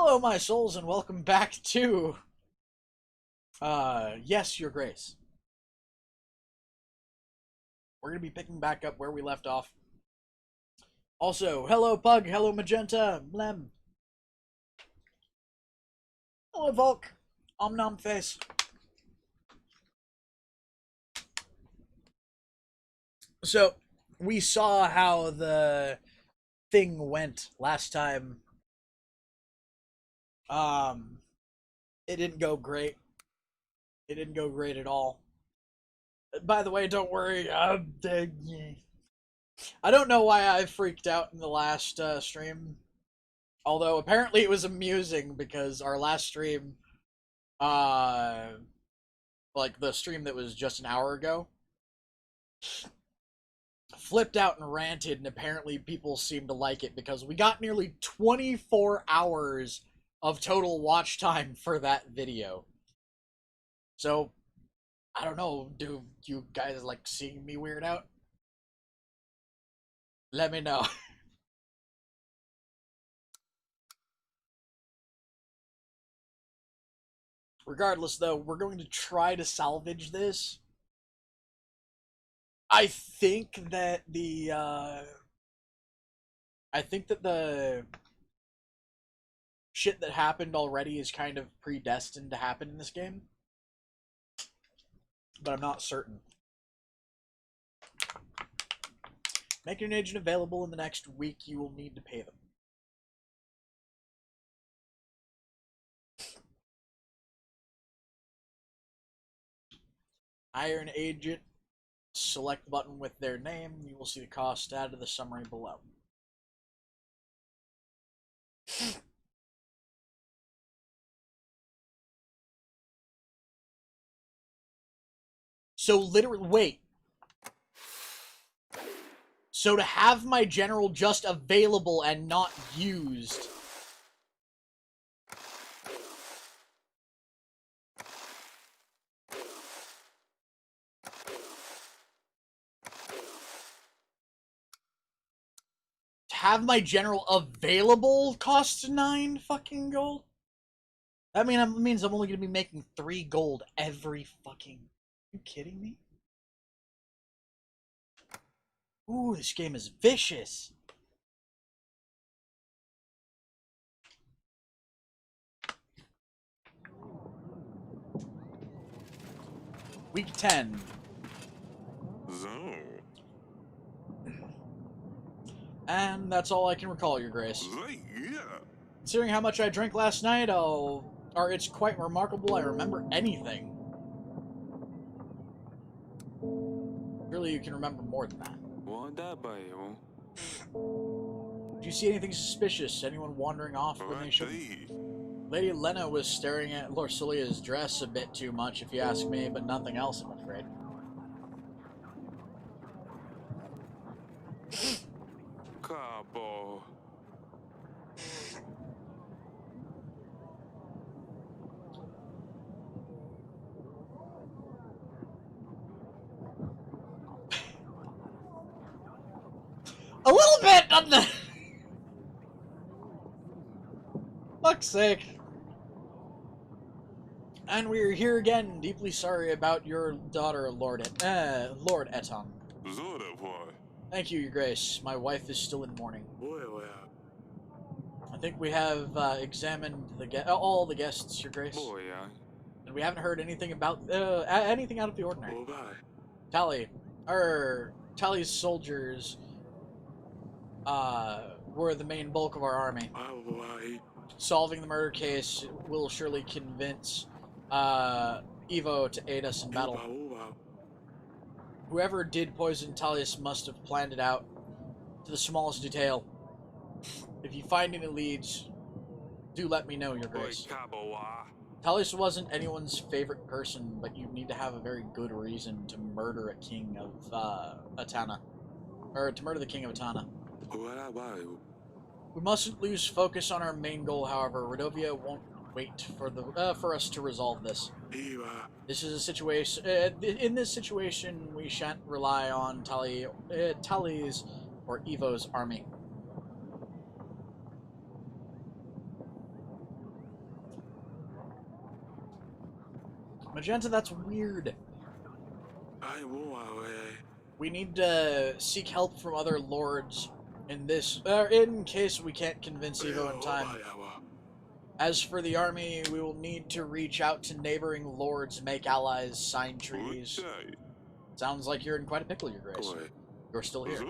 Hello, my souls, and welcome back to, yes, Your Grace. We're going to be picking back up where we left off. Also, hello, Pug, hello, Magenta, Lem. Hello, Volk, Om Face. So, we saw how the thing went last time. It didn't go great. It didn't go great at all. By the way, don't worry. I don't know why I freaked out in the last stream. Although apparently it was amusing because our last stream, like the stream that was just an hour ago, flipped out and ranted, and apparently people seemed to like it because we got nearly 24 hours of total watch time for that video. So, I don't know, do you guys like seeing me weird out? Let me know. Regardless, though, we're going to try to salvage this. I think that the shit that happened already is kind of predestined to happen in this game. But I'm not certain. Making an agent available in the next week, you will need to pay them. Hire an agent, select the button with their name, you will see the cost added to the summary below. So literally, wait. So to have my general just available and not used. To have my general available costs 9 fucking gold? That means I'm only going to be making 3 gold every fucking... Are you kidding me? Ooh, this game is vicious. Week 10. And that's all I can recall, Your Grace. Considering how much I drank last night, it's quite remarkable I remember anything. Surely you can remember more than that. Do you see anything suspicious? Anyone wandering off when they shouldn't? Lady Lena was staring at Lorcilia's dress a bit too much, if you ask me, but nothing else, I'm afraid. A little bit, doesn't it? Fuck's sake. And we're here again, deeply sorry about your daughter, Lord Eton. Thank you, Your Grace. My wife is still in mourning. I think we have examined all the guests, Your Grace. And we haven't heard anything about anything out of the ordinary. Tally's soldiers were the main bulk of our army. Solving the murder case will surely convince Evo to aid us in battle. Whoever did poison Tallius must have planned it out to the smallest detail. If you find any leads, do let me know, Your Grace. Tallius wasn't anyone's favorite person, but you need to have a very good reason to murder a king of Atana. Or to murder the king of Atana. We mustn't lose focus on our main goal, however. Rodovia won't wait for us to resolve this. This is a situation. In this situation, we shan't rely on Tally's or Evo's army. Magenta, that's weird. We need to seek help from other lords in case we can't convince Evo in time. As for the army, we will need to reach out to neighboring lords, make allies, sign treaties. Sounds like you're in quite a pickle, Your Grace. You're still here.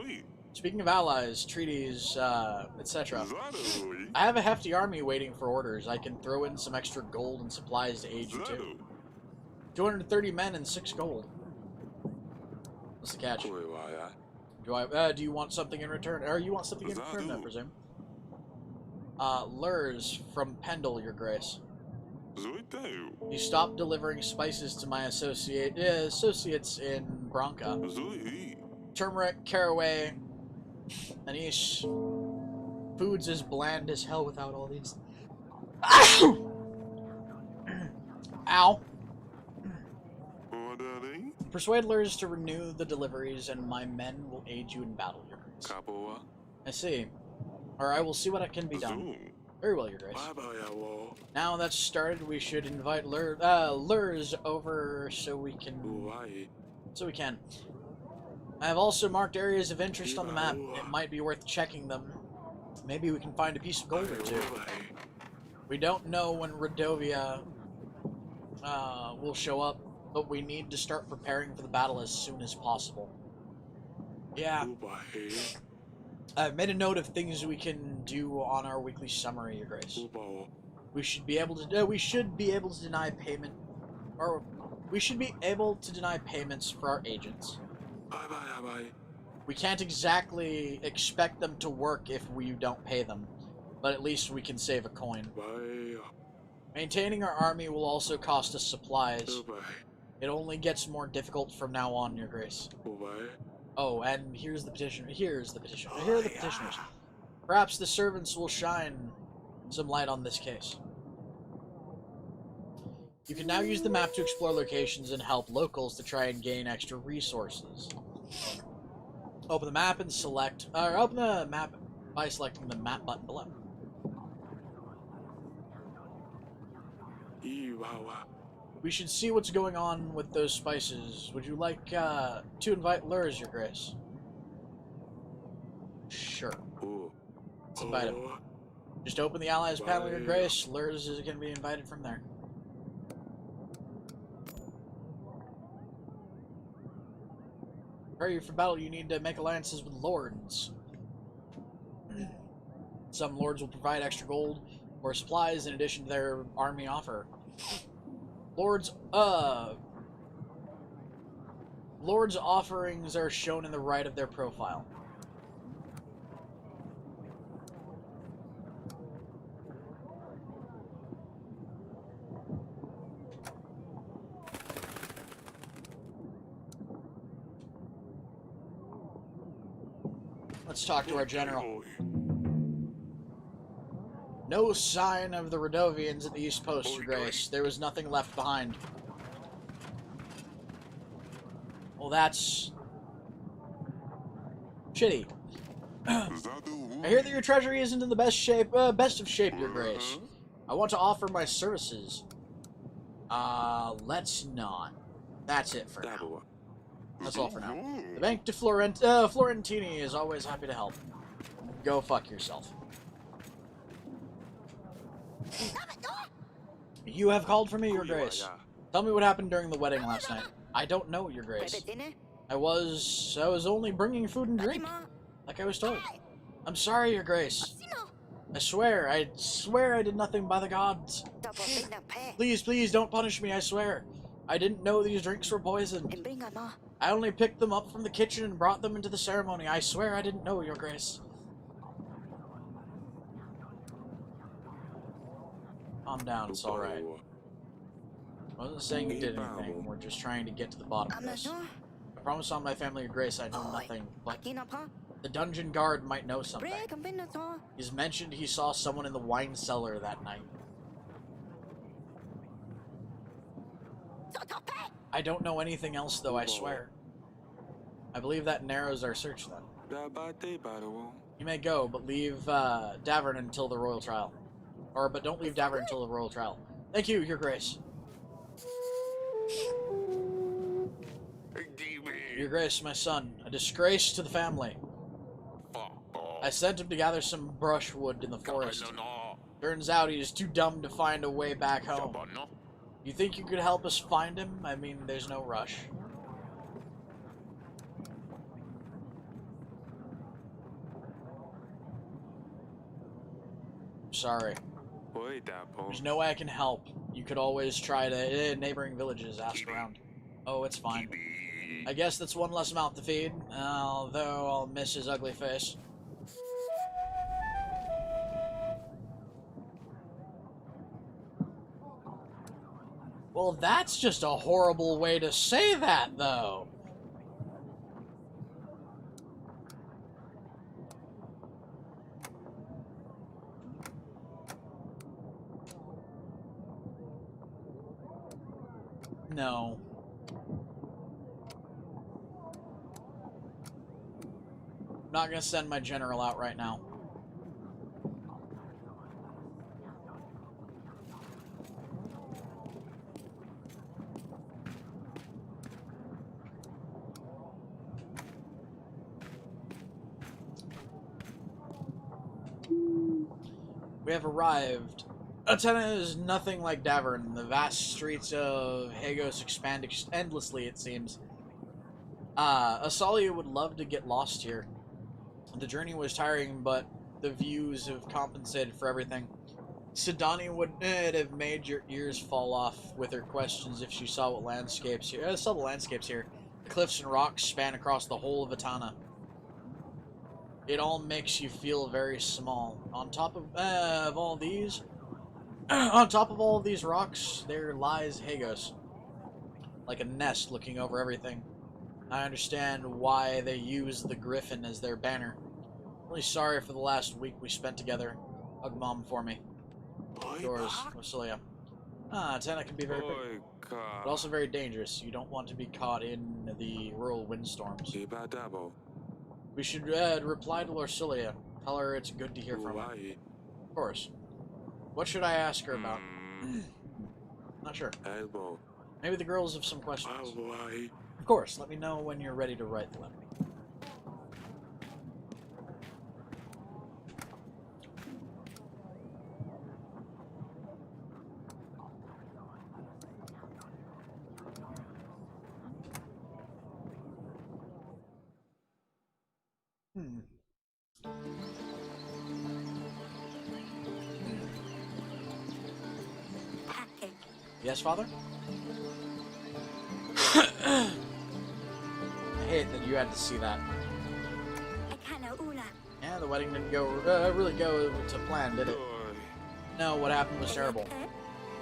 Speaking of allies, treaties, etc. I have a hefty army waiting for orders. I can throw in some extra gold and supplies to aid you too. 230 men and 6 gold. What's the catch? Do you want something in return? Or you want something in return, I presume? Lurs from Pendle, Your Grace. You stopped delivering spices to my associates in Bronca. Turmeric, caraway, Anish. Food's as bland as hell without all these. Ow. Persuade Lurs to renew the deliveries, and my men will aid you in battle, Your Grace. I see. Or I will see what can be done. Very well, Your Grace. Now that's started, we should invite Lurs over so we can. I have also marked areas of interest on the map. It might be worth checking them. Maybe we can find a piece of gold or two. We don't know when Redovia will show up, but we need to start preparing for the battle as soon as possible. Yeah. I've made a note of things we can do on our weekly summary, Your Grace. We should be able to deny payment, or we should be able to deny payments for our agents. We can't exactly expect them to work if we don't pay them, but at least we can save a coin. Maintaining our army will also cost us supplies. It only gets more difficult from now on, Your Grace. Oh, and here's the petitioner. Here are the petitioners. Perhaps the servants will shine some light on this case. You can now use the map to explore locations and help locals to try and gain extra resources. Open the map and open the map by selecting the map button below. We should see what's going on with those spices. Would you like to invite Lurs, Your Grace? Sure. Let's invite him. Just open the Allies panel, Your Grace. Lurs is going to be invited from there. Prepare you for battle, you need to make alliances with lords. Some lords will provide extra gold or supplies in addition to their army offer. Lords offerings are shown in the right of their profile. Let's talk to our general. No sign of the Redovians at the East Post, Your Grace. There was nothing left behind. Well, that's shitty. I hear that your treasury isn't in the best of shape, Your Grace. I want to offer my services. Let's not. That's it for now. That's all for now. The Bank de Florentini is always happy to help. Go fuck yourself. You have called for me, Your Grace. Tell me what happened during the wedding last night. I don't know, Your Grace. I was only bringing food and drink, like I was told. I'm sorry, Your Grace. I swear I did nothing by the gods. Please don't punish me, I swear. I didn't know these drinks were poisoned. I only picked them up from the kitchen and brought them into the ceremony. I swear I didn't know, Your Grace. Calm down, it's alright. I wasn't saying you did anything. We're just trying to get to the bottom of this. I promise on my family, Your Grace, I know nothing, but the dungeon guard might know something. He's mentioned he saw someone in the wine cellar that night. I don't know anything else, though, I swear. I believe that narrows our search, then. You may go, but leave Davern until the royal trial. But don't leave Davern until the royal trial. Thank you, Your Grace. Your Grace, my son, a disgrace to the family. I sent him to gather some brushwood in the forest. Turns out he is too dumb to find a way back home. You think you could help us find him? I mean, there's no rush. Sorry. There's no way I can help. You could always try to neighboring villages, ask around. Oh, it's fine. I guess that's one less mouth to feed, although I'll miss his ugly face. Well, that's just a horrible way to say that, though. No. I'm not gonna send my general out right now. We have arrived. Atena is nothing like Davern. The vast streets of Hagos expand endlessly, it seems. Asalia would love to get lost here. The journey was tiring, but the views have compensated for everything. Sidani would have made your ears fall off with her questions if she saw what landscapes here. Saw the landscapes here. The cliffs and rocks span across the whole of Atana. It all makes you feel very small. On top of all these, on top of all of these rocks, there lies Hagos, like a nest looking over everything. I understand why they use the griffin as their banner. I'm really sorry for the last week we spent together. Hug Mom for me. Yours, Vasilia. Atena can be very big, but also very dangerous. You don't want to be caught in the rural windstorms. We should reply to Lorsilia. Tell her it's good to hear from her. Of course. What should I ask her about? Not sure. Maybe the girls have some questions. Of course, let me know when you're ready to write the letter. Yes, Father? I hate that you had to see that. Yeah, the wedding didn't go really go to plan, did it? No, what happened was terrible.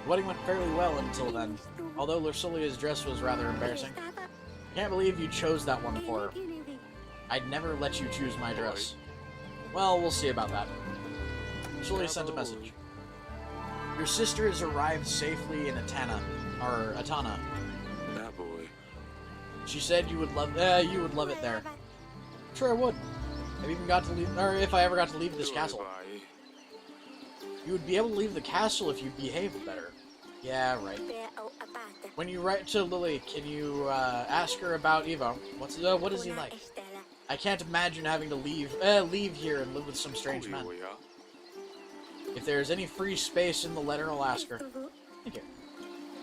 The wedding went fairly well until then, although Lursilia's dress was rather embarrassing. Can't believe you chose that one for her. I'd never let you choose my dress. Well, we'll see about that. Lursilia sent a message. Your sister has arrived safely in Atana. That boy. She said you would love it there. Sure I would. I've even got to leave, or if I ever got to leave this castle. You would be able to leave the castle if you behaved better. Yeah, right. When you write to Lily, can you ask her about Evo? What is he like? I can't imagine having to leave here and live with some strange man. If there's any free space in the letter, I'll ask her. Thank you.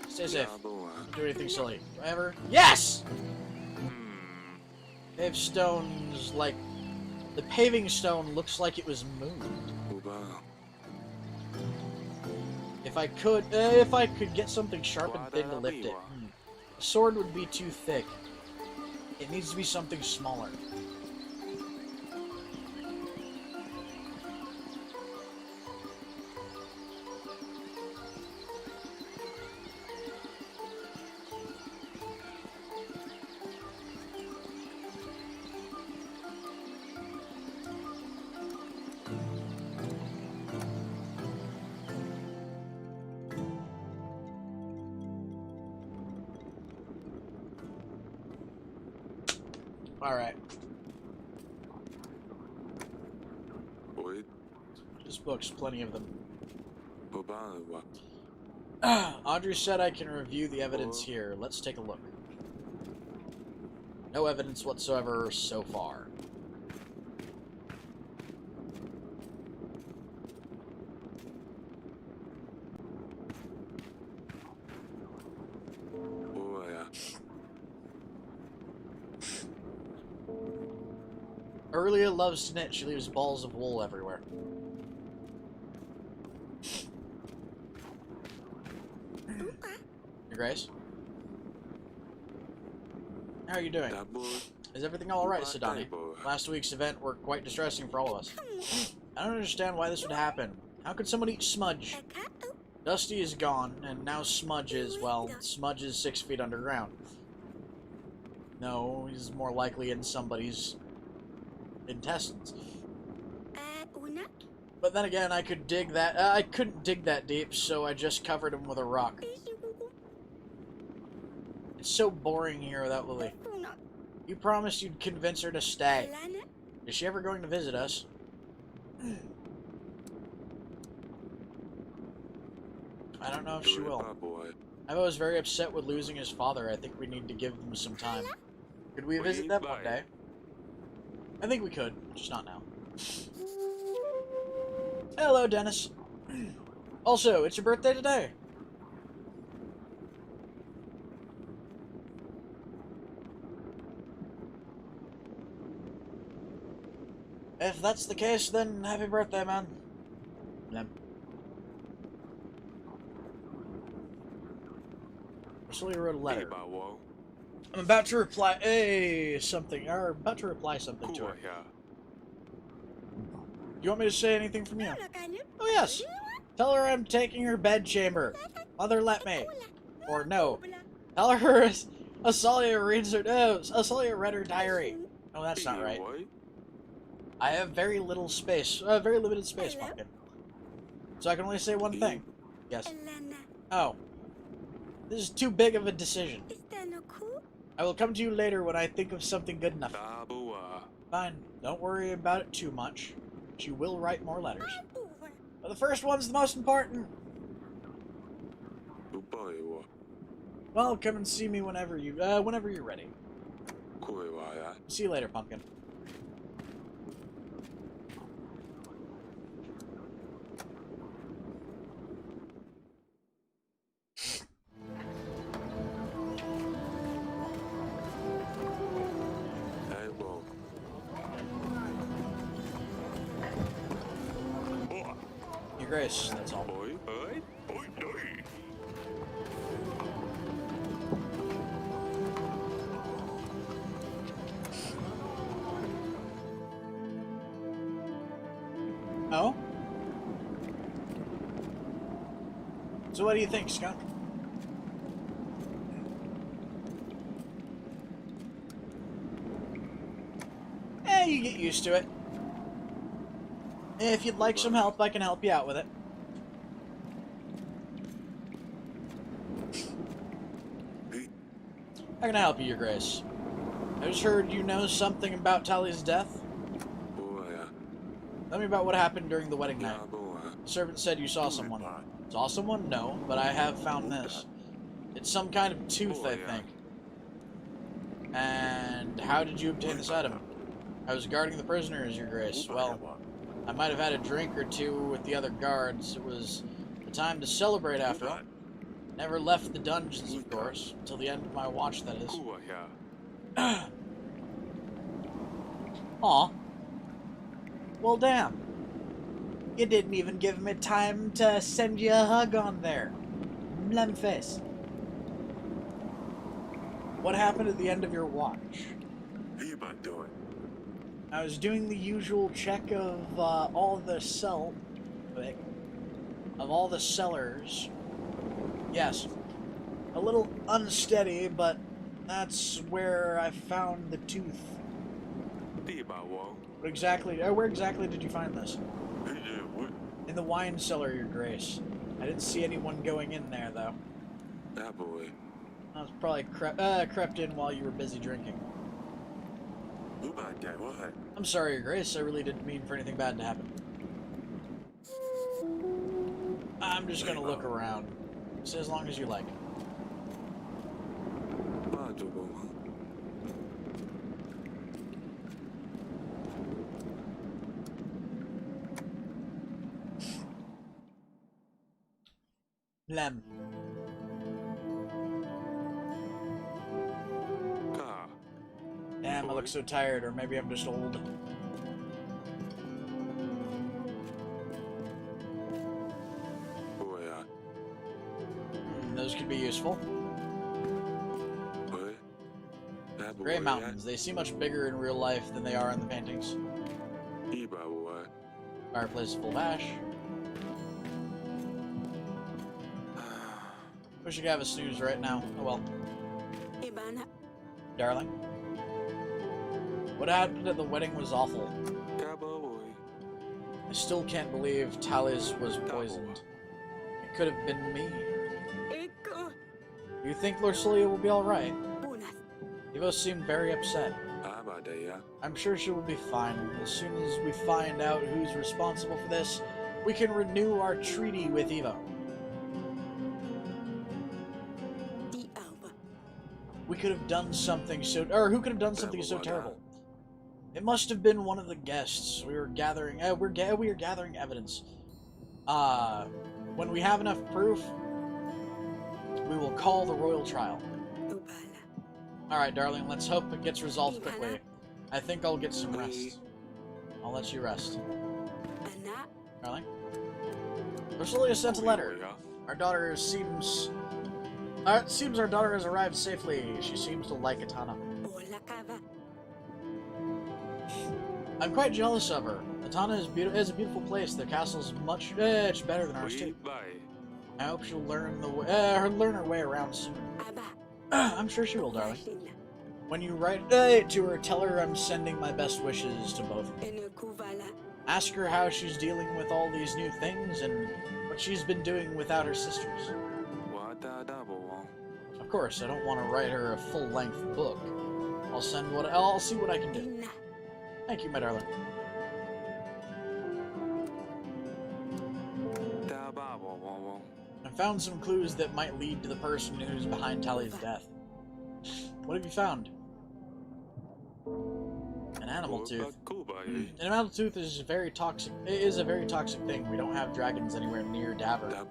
Stay safe. Don't do anything silly. Whatever. Yes! Pave stones like... The paving stone looks like it was moved. If I could get something sharp and thin to lift it. A sword would be too thick. It needs to be something smaller. Alright. Just books, plenty of them. Audrey said I can review the evidence here. Let's take a look. No evidence whatsoever so far. Oh, yeah. Aurelia loves to knit. She leaves balls of wool everywhere. Your Grace? How are you doing? Is everything alright, Sidani? Last week's event were quite distressing for all of us. I don't understand why this would happen. How could someone eat Smudge? Dusty is gone, and now Smudge is, well, Smudge is 6 feet underground. No, he's more likely in somebody's intestines. But then again, I could dig that. I couldn't dig that deep, so I just covered him with a rock. It's so boring here without Lily. You promised you'd convince her to stay. Is she ever going to visit us? I don't know if she will. I was very upset with losing his father. I think we need to give them some time. Could we visit them one day? I think we could, just not now. Hello, Dennis. Also, it's your birthday today. If that's the case, then happy birthday, man. Ursula wrote a letter. I'm about to reply something to her. Do you want me to say anything from you? Oh yes. Tell her I'm taking her bedchamber. Mother, let me. Or no. Tell her Asalia reads her Asalia read her diary. Oh, that's not right. I have very little space. Very limited space, Pumpkin. So I can only say one thing. Yes. Oh. This is too big of a decision. I will come to you later when I think of something good enough. Fine. Don't worry about it too much. She will write more letters. But the first one's the most important. Well, come and see me whenever you're ready. See you later, Pumpkin. Your Grace, that's all. Oh? So what do you think, Skunk? You get used to it. If you'd like some help, I can help you out with it. How can I help you, Your Grace? I just heard you know something about Tali's death. Tell me about what happened during the wedding night. The servant said you saw someone. Saw someone? No, but I have found this. It's some kind of tooth, I think. And how did you obtain this item? I was guarding the prisoners, Your Grace. Well, I might have had a drink or two with the other guards. It was the time to celebrate, after all. Never left the dungeons, of course, until the end of my watch, that is. Aw. Well, damn. You didn't even give me time to send you a hug on there. Memphis. What happened at the end of your watch? What are you about doing? I was doing the usual check of all the cellars. Yes. A little unsteady, but that's where I found the tooth. Where exactly did you find this? In the wine cellar, Your Grace. I didn't see anyone going in there, though. That boy. I was probably crept in while you were busy drinking. I'm sorry, Your Grace. I really didn't mean for anything bad to happen. I'm just gonna look around. Say as long as you like. Lem. Ka. Damn, I look so tired, or maybe I'm just old. Boya. Those could be useful. Boy. That Gray boy. Mountains. They seem much bigger in real life than they are in the paintings. Iba boy. Fireplace full of ash. Wish I could have a snooze right now. Oh well. Darling. What happened at the wedding was awful. Cabo boy. I still can't believe Talis was poisoned. It could have been me. You think Lorsilia will be alright? Evo seemed very upset. Abadaya. I'm sure she will be fine. As soon as we find out who's responsible for this, we can renew our treaty with Evo. We could have done something so... Or who could have done something so terrible? It must have been one of the guests. We were gathering... we are gathering evidence. When we have enough proof, we will call the royal trial. Alright, darling, let's hope it gets resolved quickly. I think I'll get some rest. I'll let you rest. Darling? Lorsilia sent a letter. Our daughter seems... it seems our daughter has arrived safely. She seems to like Atana. I'm quite jealous of her. Atana is a beautiful place. Their castle is much better than ours too. I hope she'll learn her way around soon. I'm sure she will, darling. When you write to her, tell her I'm sending my best wishes to both of you. Ask her how she's dealing with all these new things and what she's been doing without her sisters. Of course, I don't want to write her a full-length book. I'll see what I can do. Thank you, my darling. I found some clues that might lead to the person who's behind Tali's death. What have you found? An animal tooth. An animal tooth is very toxic. It is a very toxic thing. We don't have dragons anywhere near Daver.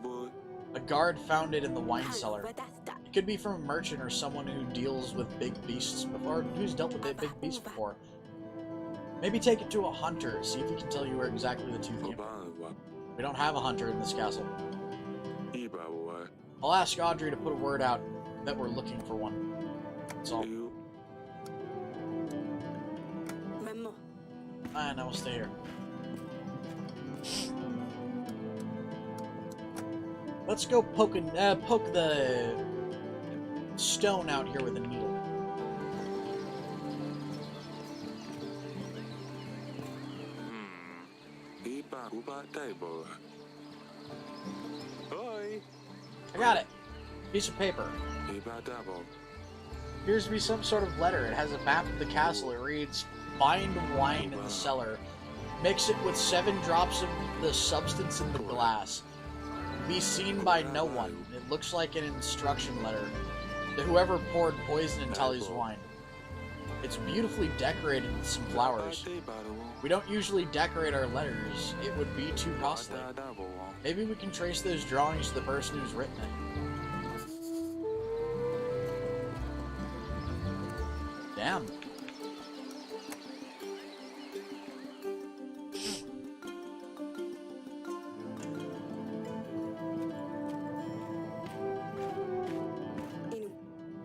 A guard found it in the wine cellar. It could be from a merchant or someone who deals with big beasts before, who's dealt with big beasts before. Maybe take it to a hunter, see if he can tell you where exactly the tooth came from. We don't have a hunter in this castle. I'll ask Audrey to put a word out that we're looking for one. That's all. Fine, I will stay here. Let's go poke the stone out here with a needle. I got it. Piece of paper. Appears to be some sort of letter. It has a map of the castle. It reads, "Find wine in the cellar. Mix it with 7 drops of the substance in the glass. Be seen by no one." It looks like an instruction letter to whoever poured poison in Tali's wine. It's beautifully decorated with some flowers. We don't usually decorate our letters. It would be too costly. Maybe we can trace those drawings to the person who's written it. Damn.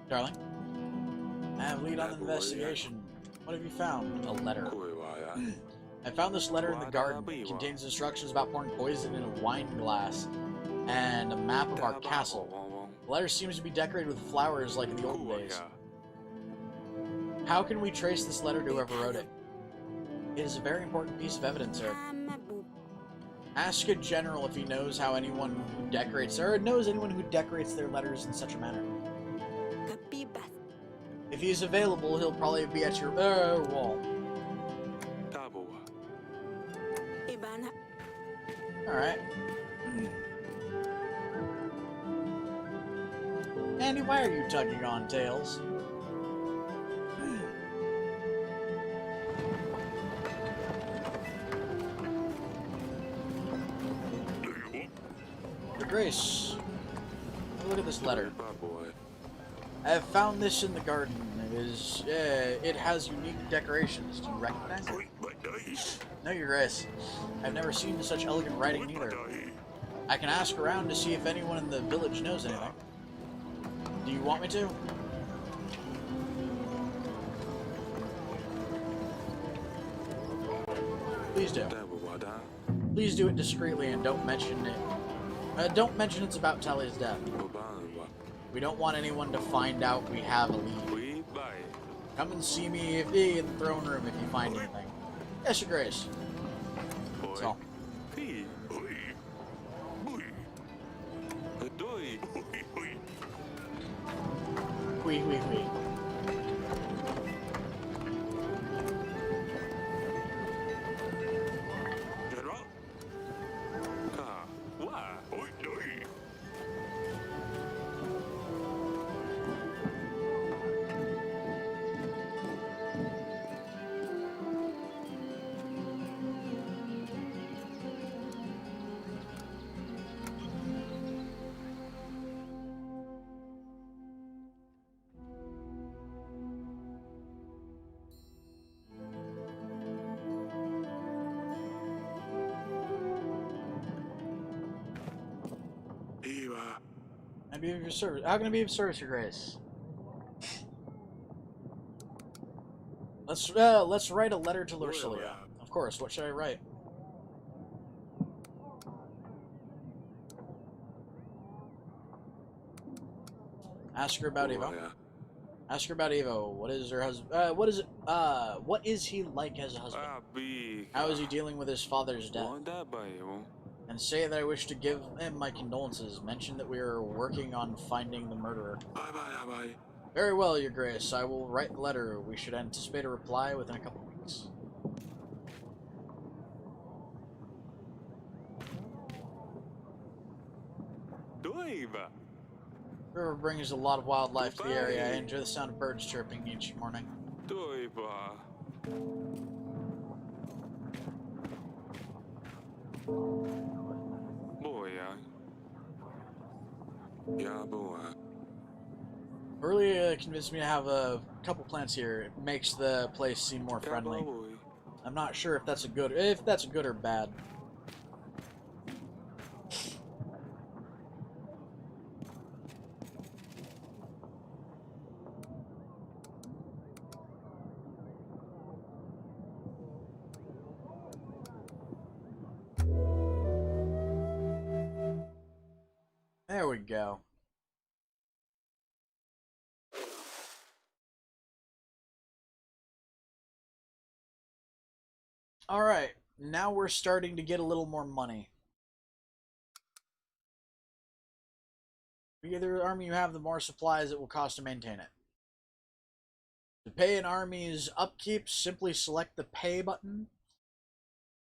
Darling, I have lead on the investigation. What have you found? A letter. I found this letter in the garden. It contains instructions about pouring poison in a wine glass and a map of our castle. The letter seems to be decorated with flowers like in the old days. How can we trace this letter to whoever wrote it? It is a very important piece of evidence, sir. Ask a general if he knows how anyone who decorates their letters in such a manner. If he's available, he'll probably be at your wall. Alright. Andy, why are you tugging on tails? Your Grace, Look at this letter. Boy. I have found this in the garden. It has unique decorations. Do you recognize it? No, Your Grace. I've never seen such elegant writing either. I can ask around to see if anyone in the village knows anything. Do you want me to? Please do. Please do it discreetly and don't mention it. Don't mention it's about Tally's death. We don't want anyone to find out we have a lead. Come and see me in the throne room if you find anything. Yes, Your Grace. That's all. Wee, wee, wee. How can I be of service, Your Grace? Let's write a letter to Lursilia. Of course. What should I write? Ask her about Evo. Ask her about Evo. What is her husband? What is he like as a husband? How is he dealing with his father's death? And say that I wish to give him my condolences. Mention that we are working on finding the murderer. Very well, Your Grace. I will write the letter. We should anticipate a reply within a couple of weeks. The river brings a lot of wildlife to the area. I enjoy the sound of birds chirping each morning. Really convinced me to have a couple plants here. It makes the place seem more friendly. I'm not sure if that's a good or bad. There we go. Alright, now we're starting to get a little more money. The bigger army you have, the more supplies it will cost to maintain it. To pay an army's upkeep, simply select the pay button,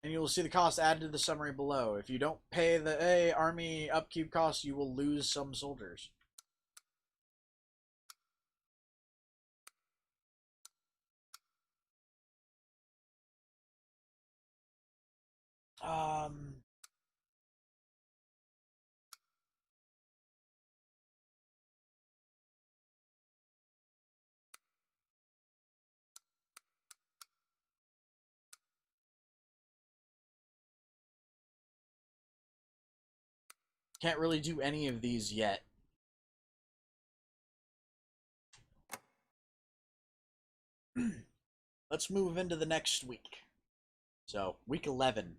and you will see the cost added to the summary below. If you don't pay the army upkeep cost, you will lose some soldiers. Can't really do any of these yet. Let's move into the next week. So, week 11.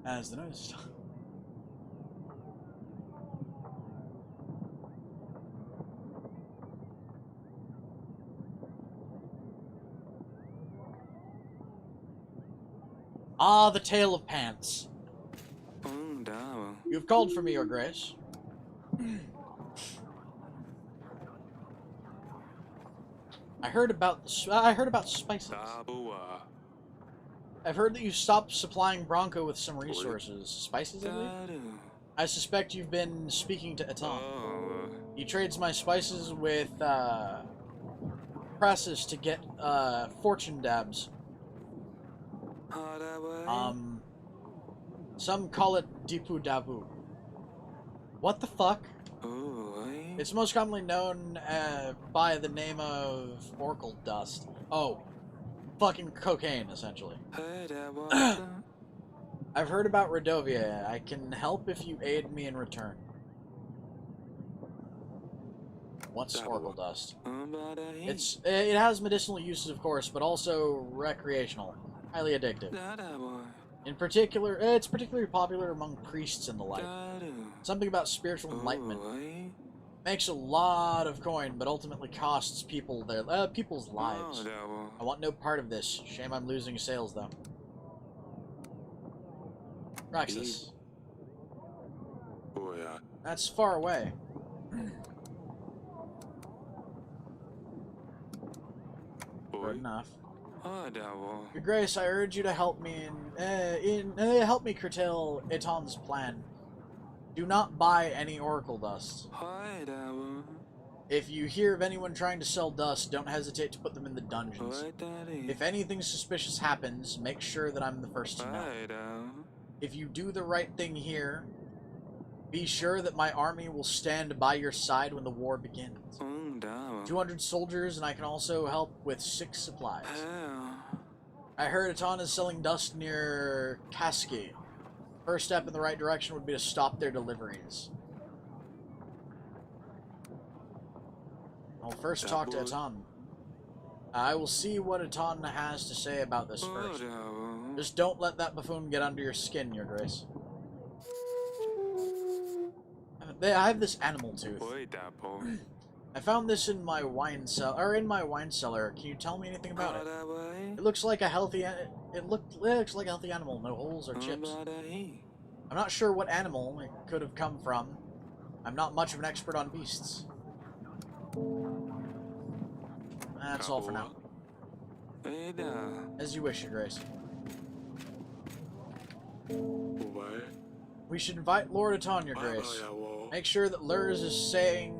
As the notice. Ah, the Tale of Pants. You have called for me, Your Grace. I heard about spices. I've heard that you stopped supplying Bronco with some resources. Spices, I believe? I suspect you've been speaking to Atan. He trades my spices with, presses to get, fortune dabs. Some call it Dipu Dabu. What the fuck? It's most commonly known by the name of Oracle Dust. Oh, fucking cocaine, essentially. I've heard about Redovia. I can help if you aid me in return. What's Oracle Dust? It has medicinal uses, of course, but also recreational. Highly addictive. In particular, it's particularly popular among priests and the like. Something about spiritual enlightenment. Makes a lot of coin, but ultimately costs people people's lives. I want no part of this. Shame I'm losing sales, though. Roxas. That's far away. Good enough. Your Grace, I urge you to help me help me curtail Eton's plan. Do not buy any Oracle dust. If you hear of anyone trying to sell dust, don't hesitate to put them in the dungeons. If anything suspicious happens, make sure that I'm the first to know. If you do the right thing here, be sure that my army will stand by your side when the war begins. 200 soldiers, and I can also help with 6 supplies. I heard Atan is selling dust near Kaski. First step in the right direction would be to stop their deliveries. I'll first talk to Atan. I will see what Atan has to say about this first. Just don't let that buffoon get under your skin, Your Grace. I have this animal tooth. I found this in my wine cellar. Can you tell me anything about it? It looks like a healthy. It looks like a healthy animal. No holes or chips. I'm not sure what animal it could have come from. I'm not much of an expert on beasts. That's all for now. As you wish, Your Grace. We should invite Lord Atan, Your Grace. Make sure that Lurs is saying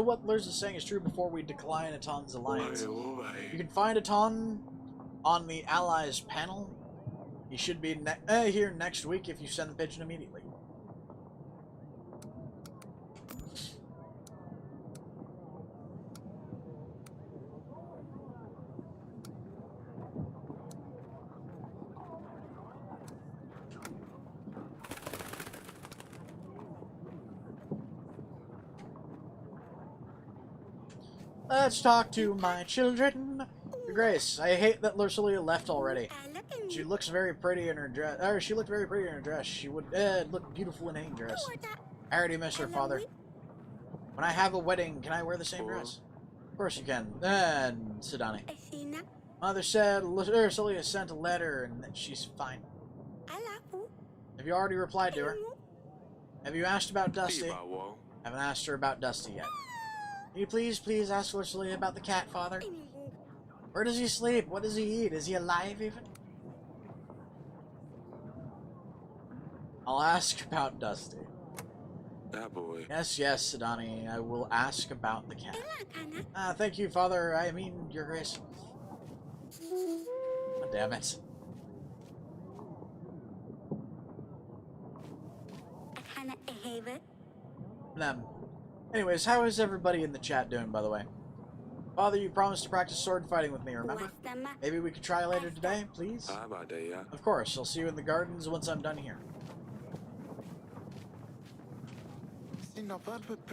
what Lurs is saying is true before we decline Atan's alliance. You can find Atan on the Allies panel. He should be here next week if you send the pigeon immediately. Let's talk to my children. Your Grace, I hate that Lursulia left already. She looks very pretty in her dress. She looked very pretty in her dress. She would look beautiful in any dress. I already miss her father. When I have a wedding, can I wear the same dress? Of course you can. And Sidani. Mother said Lursulia sent a letter and that she's fine. Have you already replied to her? Have you asked about Dusty? Haven't asked her about Dusty yet. Can you please ask Lursulia about the cat, Father? Where does he sleep? What does he eat? Is he alive even? I'll ask about Dusty. That boy. Yes, Sidani. I will ask about the cat. Thank you, Father. I mean, Your Grace. Oh, damn it. Anyways, how is everybody in the chat doing, by the way? Father, you promised to practice sword fighting with me, remember? Maybe we could try later today, please? Of course, I'll see you in the gardens once I'm done here.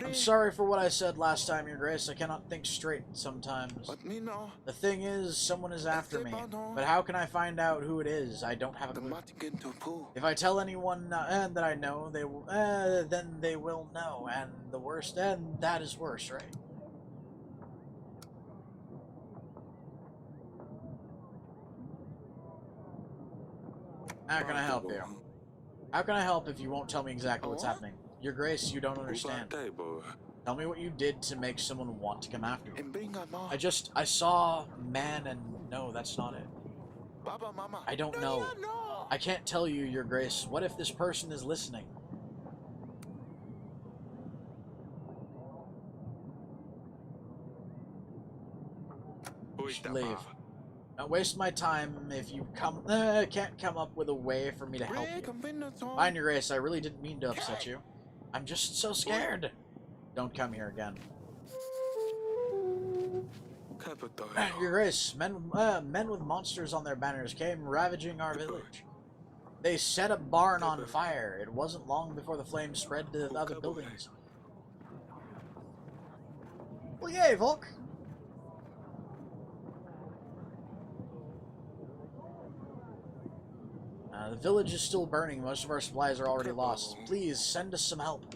I'm sorry for what I said last time, Your Grace. I cannot think straight sometimes. The thing is, someone is after me. But how can I find out who it is? I don't have a clue. If I tell anyone that I know, they will, then they will know. And that is worse, right? How can I help you? How can I help if you won't tell me exactly what's happening? Your Grace, you don't understand. Tell me what you did to make someone want to come after you. I saw man and no, that's not it. Baba Mama. I don't know. I can't tell you, Your Grace. What if this person is listening? You should leave. Don't waste my time if you can't come up with a way for me to help you. Fine, Your Grace, I really didn't mean to upset you. I'm just so scared. Don't come here again. Your Grace, men with monsters on their banners came ravaging our village. They set a barn on fire. It wasn't long before the flames spread to other buildings. Well, yay, Volk. The village is still burning. Most of our supplies are already lost. Please, send us some help.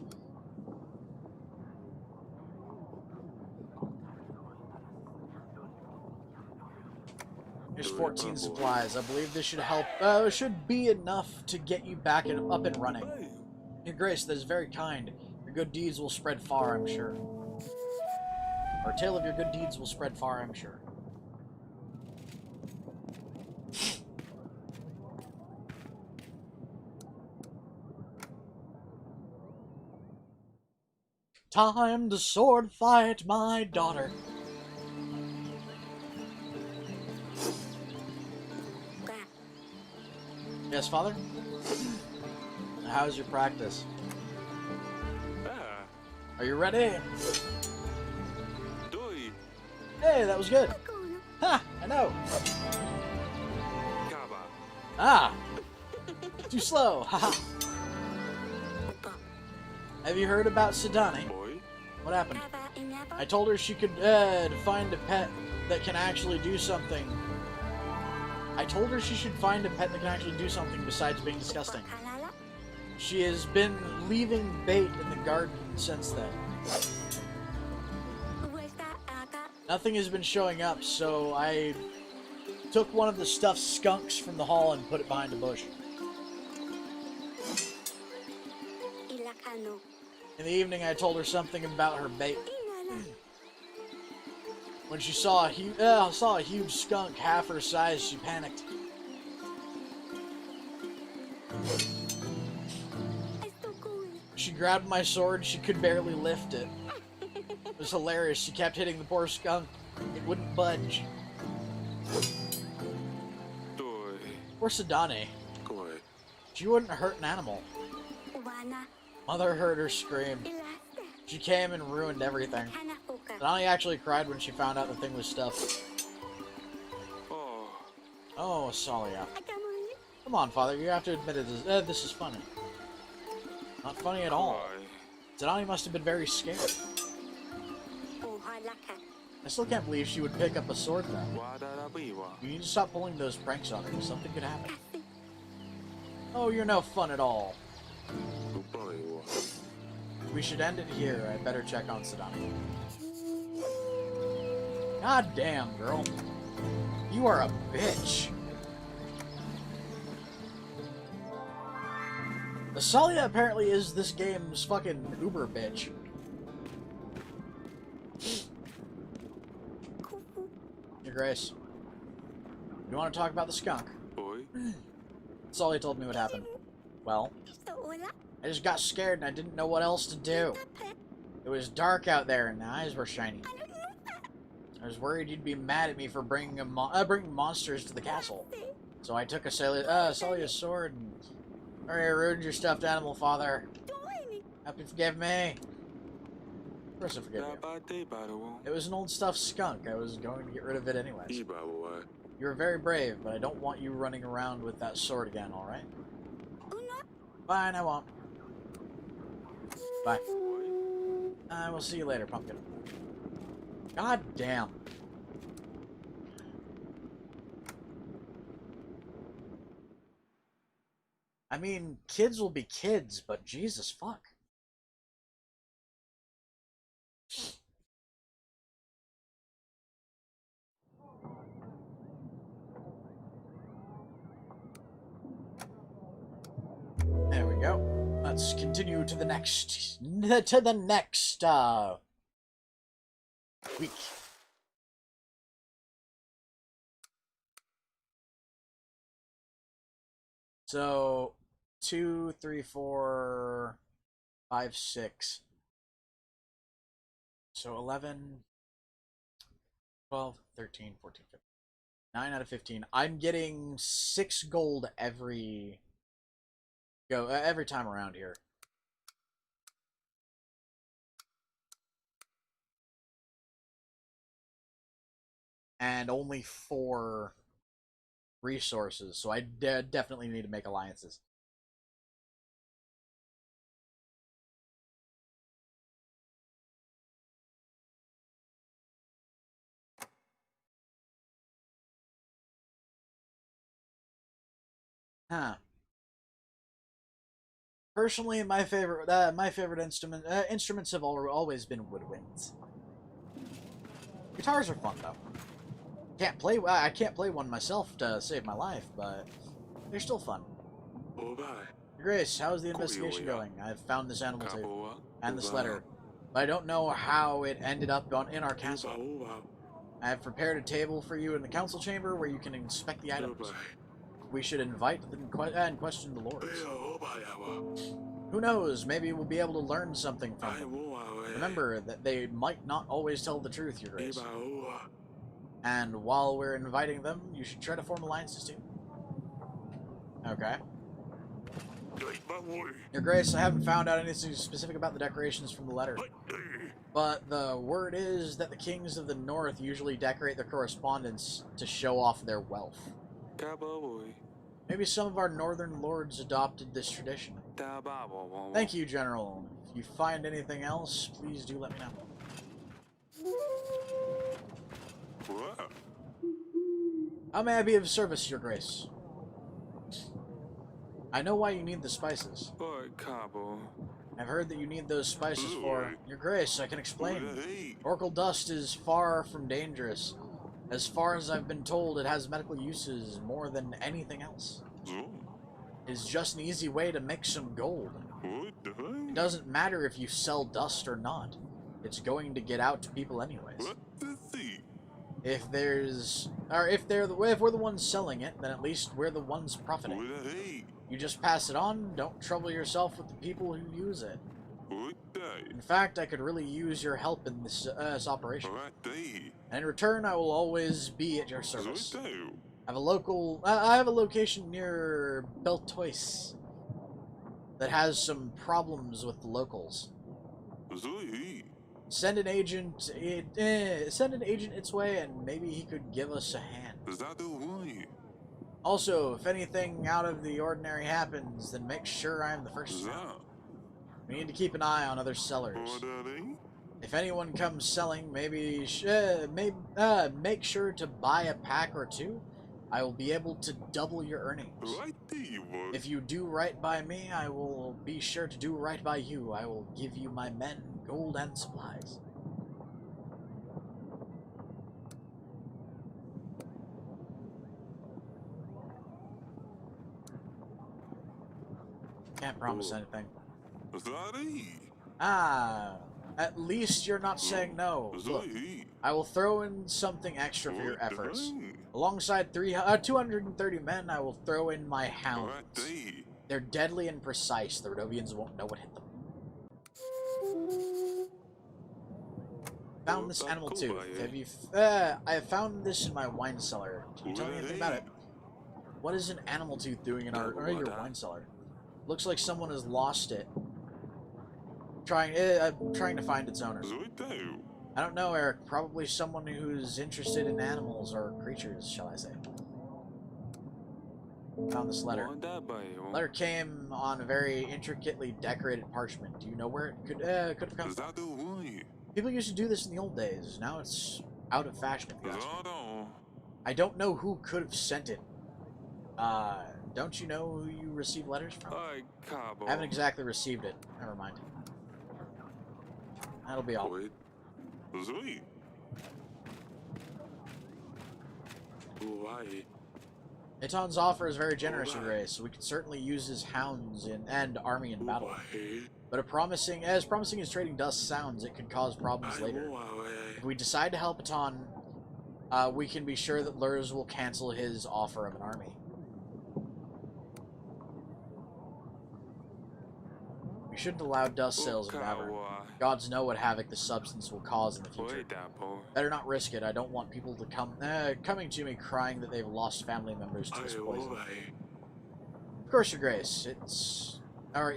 Here's 14 supplies. I believe this should help. Should be enough to get you back and up and running. Your Grace, that is very kind. Your good deeds will spread far, I'm sure. Our tale of your good deeds will spread far, I'm sure. Time to sword fight my daughter. Yes, Father? How's your practice? Are you ready? Hey, that was good. Ha! I know. Ah! Too slow. Haha. Have you heard about Sidani? What happened? I told her she could find a pet that can actually do something. I told her she should find a pet that can actually do something besides being disgusting. She has been leaving bait in the garden since then. Nothing has been showing up, so I took one of the stuffed skunks from the hall and put it behind a bush. In the evening, I told her something about her bait. When she saw a huge skunk half her size, she panicked. She grabbed my sword. She could barely lift it. It was hilarious. She kept hitting the poor skunk. It wouldn't budge. Poor Sidani. She wouldn't hurt an animal. Mother heard her scream. She came and ruined everything. Sidani actually cried when she found out the thing was stuffed. Oh, Salia. Come on, Father. You have to admit it. This is funny. Not funny at all. Sidani must have been very scared. I still can't believe she would pick up a sword though. You need to stop pulling those pranks on her. Something could happen. Oh, you're no fun at all. We should end it here. I better check on Sidani. God damn, girl. You are a bitch. Salia apparently is this game's fucking uber bitch. Your Grace. You want to talk about the skunk? Salia told me what happened. Well, I just got scared and I didn't know what else to do. It was dark out there and the eyes were shiny. I was worried you'd be mad at me for bringing monsters to the castle. So I took Salia's sword and... Sorry I ruined your stuffed animal, Father. Hope you forgive me. Of course I forgive you. It was an old stuffed skunk. I was going to get rid of it anyways. You were very brave, but I don't want you running around with that sword again, alright? Fine, I won't. Bye. I will see you later, Pumpkin. God damn. I mean, kids will be kids, but Jesus fuck. There we go. Let's continue to the next week. So 2, 3, 4, 5, 6. So 11, 12, 13, 14, 15. 9 out of 15. I'm getting 6 gold every time around here. And only 4 resources, so I definitely need to make alliances. Huh. Personally, my favorite instruments have always been woodwinds. Guitars are fun though. I can't play one myself to save my life, but they're still fun. Grace, how's the investigation going? I've found this animal tape and this letter, but I don't know how it ended up in our castle. I have prepared a table for you in the council chamber where you can inspect the items. We should invite and question the lords. Who knows? Maybe we'll be able to learn something from them. Remember that they might not always tell the truth, Your Grace. And while we're inviting them, you should try to form alliances too. Okay. Your Grace, I haven't found out anything specific about the decorations from the letter. But the word is that the kings of the north usually decorate their correspondence to show off their wealth. Maybe some of our northern lords adopted this tradition. Thank you, General. If you find anything else, please do let me know. How may I be of service, Your Grace? I know why you need the spices. I've heard that you need those spices for... Your Grace, I can explain. Oracle dust is far from dangerous. As far as I've been told, it has medical uses more than anything else. It's just an easy way to make some gold. It doesn't matter if you sell dust or not. It's going to get out to people anyways. If we're the ones selling it, then at least we're the ones profiting. You just pass it on, don't trouble yourself with the people who use it. In fact, I could really use your help in this operation. And in return, I will always be at your service. I have a location near Beltois that has some problems with the locals. Send an agent its way, and maybe he could give us a hand. Also, if anything out of the ordinary happens, then make sure I'm the first to know. We need to keep an eye on other sellers. If anyone comes selling, make sure to buy a pack or 2. I will be able to double your earnings. If you do right by me, I will be sure to do right by you. I will give you my men, gold, and supplies. Can't promise anything. At least you're not saying no. Look, I will throw in something extra for your efforts. Alongside 230 men, I will throw in my hounds. They're deadly and precise. The Rodovians won't know what hit them. Found this animal too. I have found this in my wine cellar. Can you tell me anything about it? What is an animal tooth doing in your wine cellar? Looks like someone has lost it. Trying to find its owner. I don't know, Eric. Probably someone who's interested in animals or creatures, shall I say. Found this letter. Letter came on a very intricately decorated parchment. Do you know where it could have come from? People used to do this in the old days. Now it's out of fashion, if you ask me. I don't know who could have sent it. Don't you know who you received letters from? I haven't exactly received it. Never mind. That'll be all. Aton's offer is very generous, Your Grace, so we could certainly use his hounds and army in battle. But as promising as trading dust sounds, it could cause problems later. If we decide to help Aton, we can be sure that Lurs will cancel his offer of an army. We shouldn't allow dust sales in Davern. Gods know what havoc the substance will cause in the future. Better not risk it. I don't want people to coming to me crying that they've lost family members to this poison. Of course, Your Grace.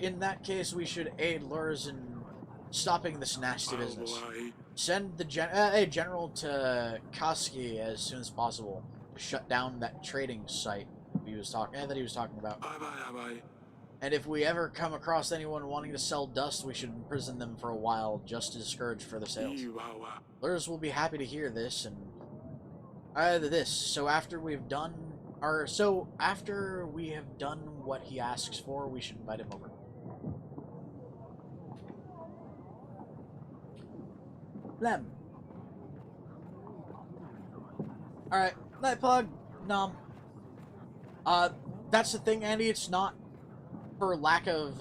In that case, we should aid Lurs in stopping this nasty business. Send the general to Koski as soon as possible to shut down that trading site that he was talking about. And if we ever come across anyone wanting to sell dust, we should imprison them for a while just to discourage further sales. Lurs will be happy to hear this, and So after we have done what he asks for, we should invite him over. Lem. Alright, night plug. Nom. That's the thing, Andy, it's not for lack of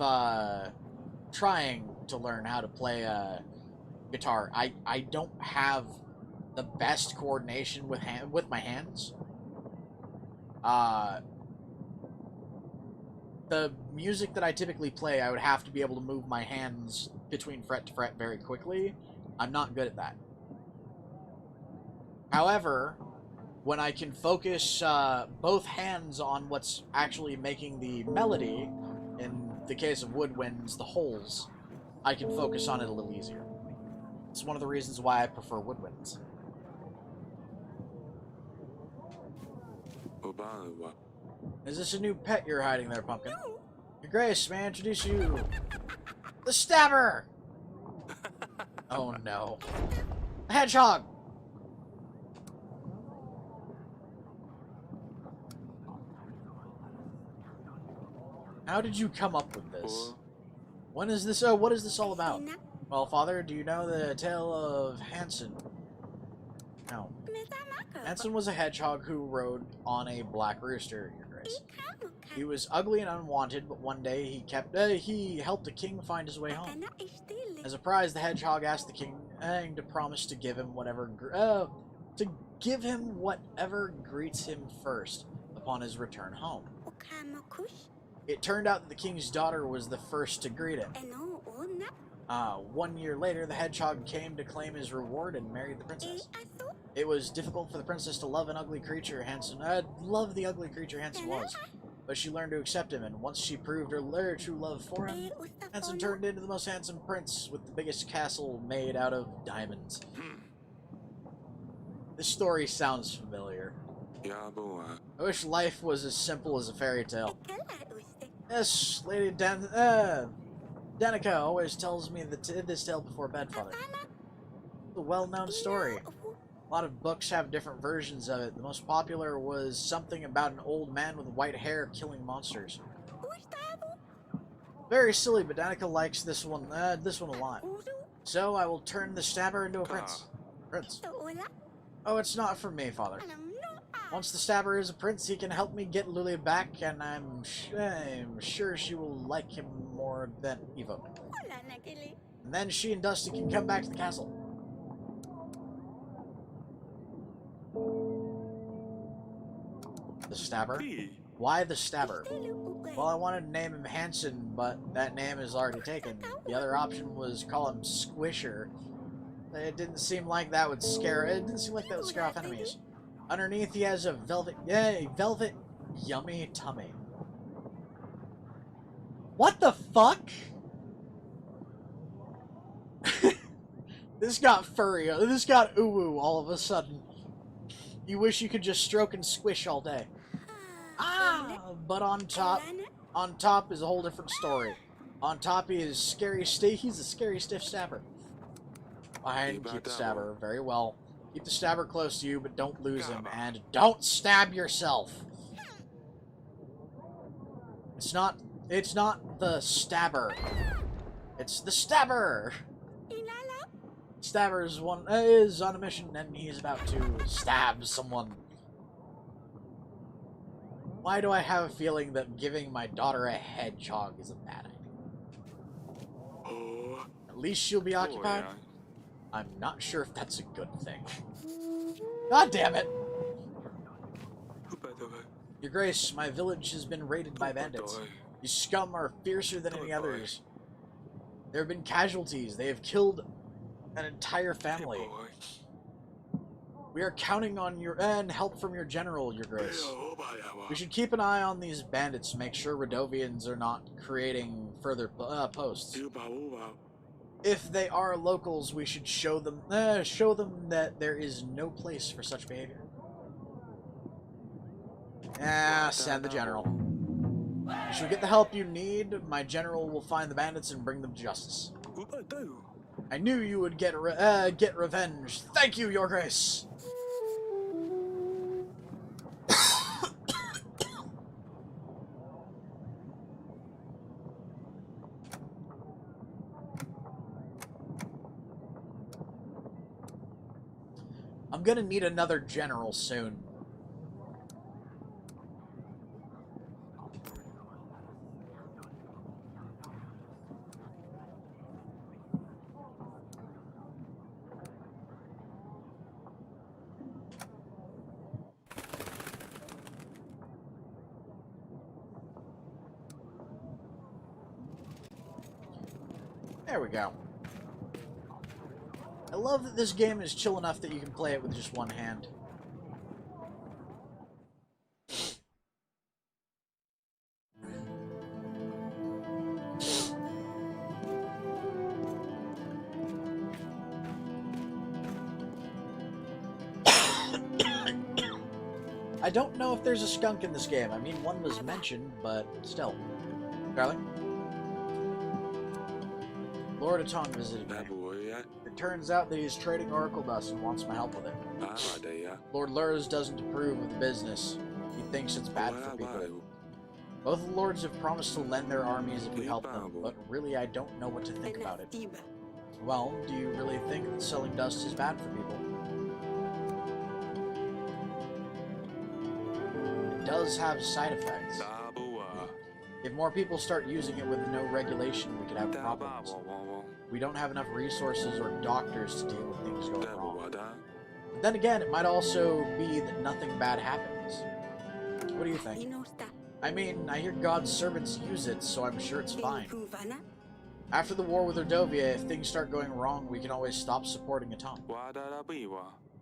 trying to learn how to play guitar. I don't have the best coordination with my hands. The music that I typically play, I would have to be able to move my hands between fret to fret very quickly. I'm not good at that. However, when I can focus both hands on what's actually making the melody, in the case of woodwinds, the holes, I can focus on it a little easier. It's one of the reasons why I prefer woodwinds. Is this a new pet you're hiding there, Pumpkin? Your Grace, may I introduce you? The Stabber! Oh no. A hedgehog! How did you come up with this? When is this? What is this all about? Well, Father, do you know the tale of Hansen? No. Hansen was a hedgehog who rode on a black rooster, Your Grace. He was ugly and unwanted, but one day he helped a king find his way home. As a prize, the hedgehog asked the king to promise to give him whatever greets him first upon his return home. It turned out that the king's daughter was the first to greet him. 1 year later, the hedgehog came to claim his reward and married the princess. It was difficult for the princess to love an ugly creature Hansen was, but she learned to accept him, and once she proved her true love for him, Hansen turned into the most handsome prince with the biggest castle made out of diamonds. This story sounds familiar. I wish life was as simple as a fairy tale. Yes, Lady Danica always tells me this tale before bed, Father. It's a well-known story. A lot of books have different versions of it. The most popular was something about an old man with white hair killing monsters. Very silly, but Danica likes this one a lot. So I will turn the Stabber into a prince. Oh, it's not for me, Father. Once the Stabber is a prince, he can help me get Lulia back, and I'm sure she will like him more than Evo. And then she and Dusty can come back to the castle. The Stabber? Why the Stabber? Well, I wanted to name him Hansen, but that name is already taken. The other option was call him Squisher. It didn't seem like that would scare off enemies. Underneath, he has a velvet yummy tummy. What the fuck? This got furry. This got uwu all of a sudden. You wish you could just stroke and squish all day. But on top is a whole different story. On top, he's a scary stiff Stabber. Behind, keep the Stabber. Very well. Keep the Stabber close to you, but don't lose him. And don't stab yourself. It's not the Stabber. It's the Stabber. Stabber is on a mission, and he's about to stab someone. Why do I have a feeling that giving my daughter a hedgehog is a bad idea? At least she'll be occupied. I'm not sure if that's a good thing. God damn it! Your Grace, my village has been raided by bandits. These scum are fiercer than any others. There have been casualties. They have killed an entire family. We are counting on your help from your general, Your Grace. We should keep an eye on these bandits, make sure Radovians are not creating further posts. If they are locals, we should show them that there is no place for such behavior. Send the general. You should get the help you need. My general will find the bandits and bring them to justice. I knew you would get revenge. Thank you, Your Grace. I'm gonna need another general soon. There we go. I love that this game is chill enough that you can play it with just one hand. I don't know if there's a skunk in this game. I mean, one was mentioned, but still. Darling? Lord Aton visited me. It turns out that he's trading Oracle Dust and wants my help with it. Lord Lurs doesn't approve of the business. He thinks it's bad for people. Both the lords have promised to lend their armies if we help them, but really I don't know what to think about it. Well, do you really think that selling dust is bad for people? It does have side effects. If more people start using it with no regulation, we could have problems. We don't have enough resources or doctors to deal with things going wrong. But then again, it might also be that nothing bad happens. What do you think? I mean, I hear God's servants use it, so I'm sure it's fine. After the war with Erdovia, if things start going wrong, we can always stop supporting Atom.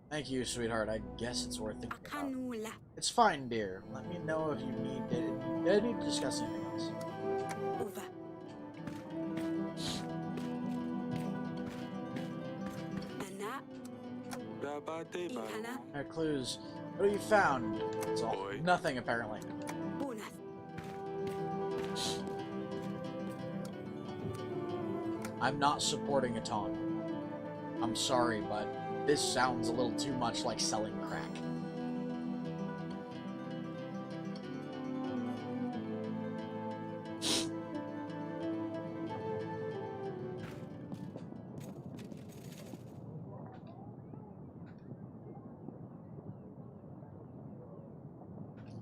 Thank you, sweetheart. I guess it's worth thinking about. It's fine, dear. Let me know if you need to discuss anything else. Clues. What have you found? It's all nothing, apparently. I'm not supporting Aton. I'm sorry, but this sounds a little too much like selling crack.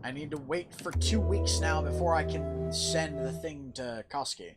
I need to wait for 2 weeks now before I can send the thing to Koski.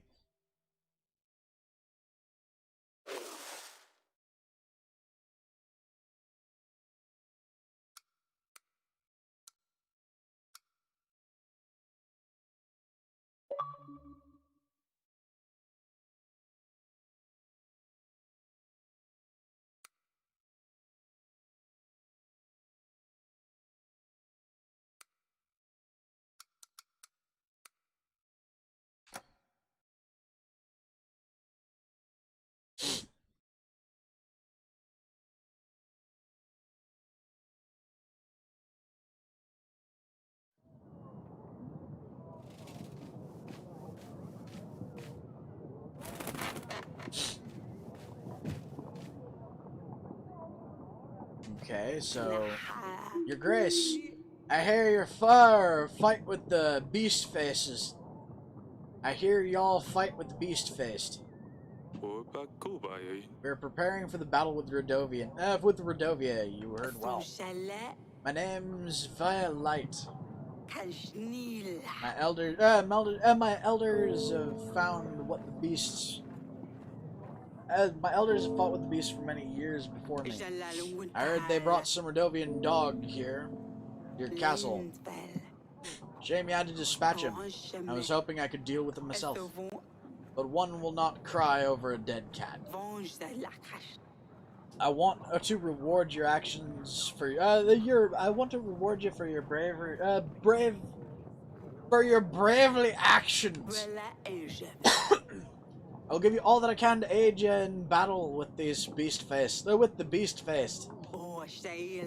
Okay, so Your Grace, I hear your fight with the beast faces. I hear y'all fight with the beast faced. We're preparing for the battle with Rodovia. With Rodovia, you heard well. My name's Violet. My elders have found what the beasts. My elders have fought with the beasts for many years before me. I heard they brought some Rodovian dog here, your castle. Shame you had to dispatch him. I was hoping I could deal with him myself. but one will not cry over a dead cat. I want to reward your actions for I want to reward you for your bravery, for your bravely actions. I'll give you all that I can to aid you in battle with these beast-faced, with the beast-faced.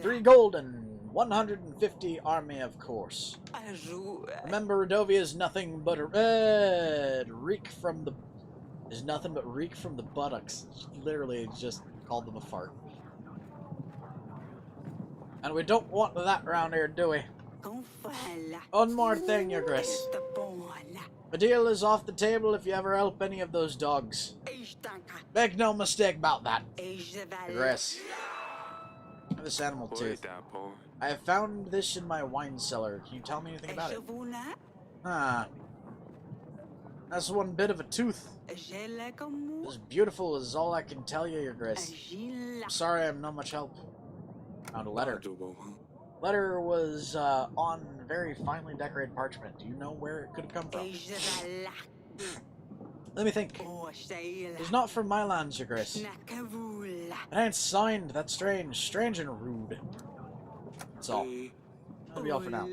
3 gold and 150 army, of course. Remember, Rodovia is nothing but reek from the buttocks. Literally, just called them a fart. And we don't want that around here, do we? One more thing, Your Grace. The deal is off the table if you ever help any of those dogs. Make no mistake about that. Your Grace. This animal tooth. I have found this in my wine cellar. Can you tell me anything about it? That's one bit of a tooth. As beautiful as all I can tell you, Your Grace. I'm sorry I'm not much help. Found a letter. Letter was on very finely decorated parchment. Do you know where it could have come from? Let me think. It's not from my lands, Your Grace. It ain't signed. That's strange. Strange and rude. That's all. That'll be all for now.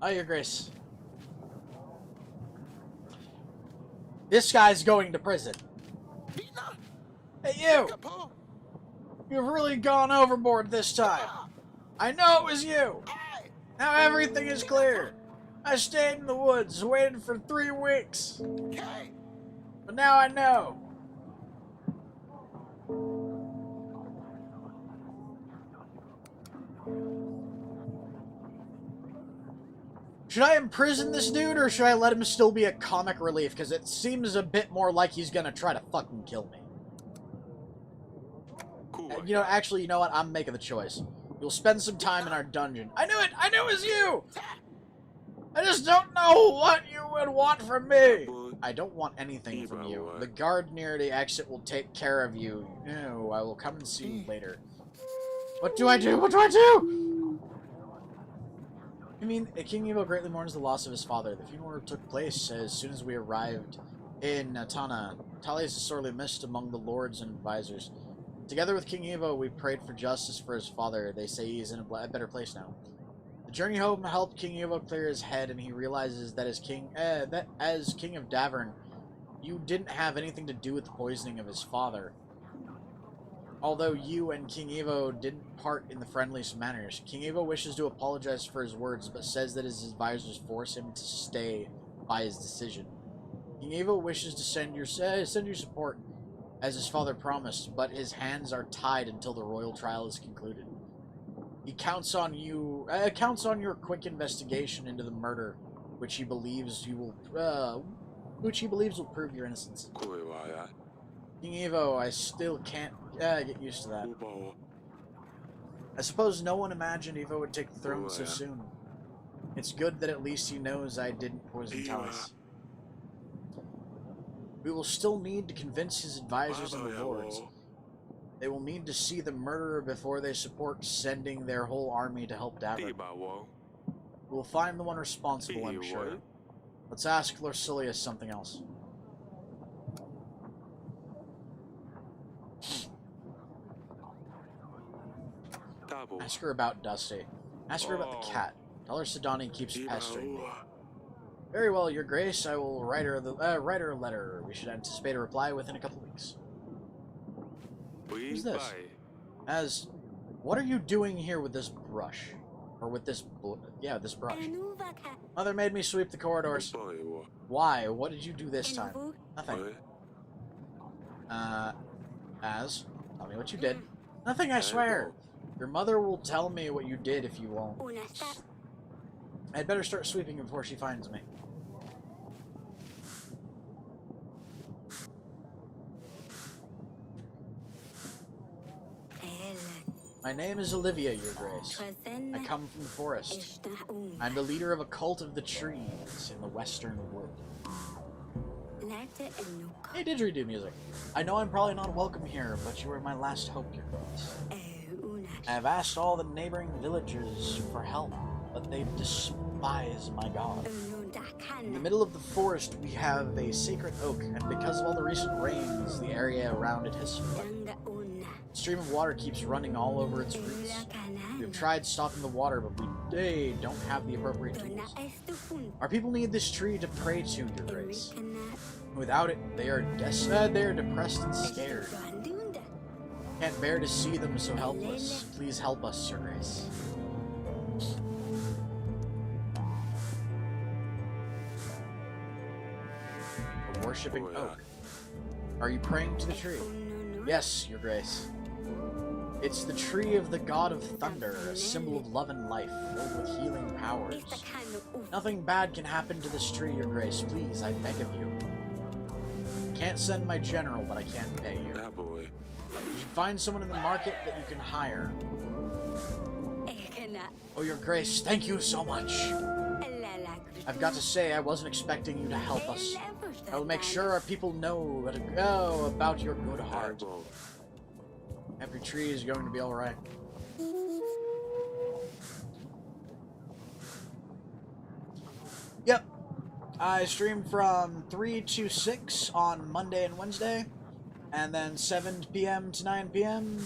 Oh, Your Grace. This guy's going to prison. Hey, you! You've really gone overboard this time. I know it was you. Now everything is clear. I stayed in the woods, waited for 3 weeks. But now I know. Should I imprison this dude, or should I let him still be a comic relief? Because it seems a bit more like he's gonna try to fucking kill me. You know, actually, you know what? I'm making the choice. You'll spend some time in our dungeon. I knew it! I knew it was you! I just don't know what you would want from me! I don't want anything from you. The guard near the exit will take care of you. No, I will come and see you later. What do I do? What do I do? I mean, King Evo greatly mourns the loss of his father. The funeral took place as soon as we arrived in Tana. Talius is sorely missed among the lords and advisors. Together with King Evo, we prayed for justice for his father. They say he's in a better place now. The journey home helped King Evo clear his head, and he realizes that as King of Davern, you didn't have anything to do with the poisoning of his father. Although you and King Evo didn't part in the friendliest manners, King Evo wishes to apologize for his words, but says that his advisors force him to stay by his decision. King Evo wishes to send your support, as his father promised, but his hands are tied until the royal trial is concluded. He counts on your quick investigation into the murder, which he believes will prove your innocence. King Evo, I still can't get used to that. I suppose no one imagined Evo would take the throne so soon. It's good that at least he knows I didn't poison Talis. We will still need to convince his advisors and the lords. They will need to see the murderer before they support sending their whole army to help Davern. We'll find the one responsible, I'm sure. Let's ask Lorcilius something else. Ask her about Dusty. Ask her about the cat. Tell her Sidani keeps pestering me. Very well, Your Grace. I will write her a letter. We should anticipate a reply within a couple weeks. Who's this? What are you doing here with this brush? Or with this, this brush. Mother made me sweep the corridors. Why? What did you do this time? Nothing. Tell me what you did. Nothing, I swear. Your mother will tell me what you did if you won't. I'd better start sweeping before she finds me. My name is Olivia, Your Grace. I come from the forest. I'm the leader of a cult of the trees in the western wood. Hey, didgeridoo music. I know I'm probably not welcome here, but you are my last hope, Your Grace. I have asked all the neighboring villagers for help, but they despise my god. In the middle of the forest, we have a sacred oak, and because of all the recent rains, the area around it has flooded. A stream of water keeps running all over its roots. We have tried stopping the water, but we don't have the appropriate tools. Our people need this tree to pray to, Your Grace. Without it, they are depressed and scared. Can't bear to see them so helpless. Please help us, Your Grace. A worshipping oak. Are you praying to the tree? Yes, Your Grace. It's the tree of the god of thunder, a symbol of love and life, filled with healing powers. Nothing bad can happen to this tree, Your Grace. Please, I beg of you. Can't send my general, but I can pay you. That boy. You should find someone in the market that you can hire. Oh, Your Grace, thank you so much. I've got to say, I wasn't expecting you to help us. I will make sure our people know about your good heart. Every tree is going to be alright. Yep. I stream from 3 to 6 on Monday and Wednesday, and then 7 p.m. to 9 p.m.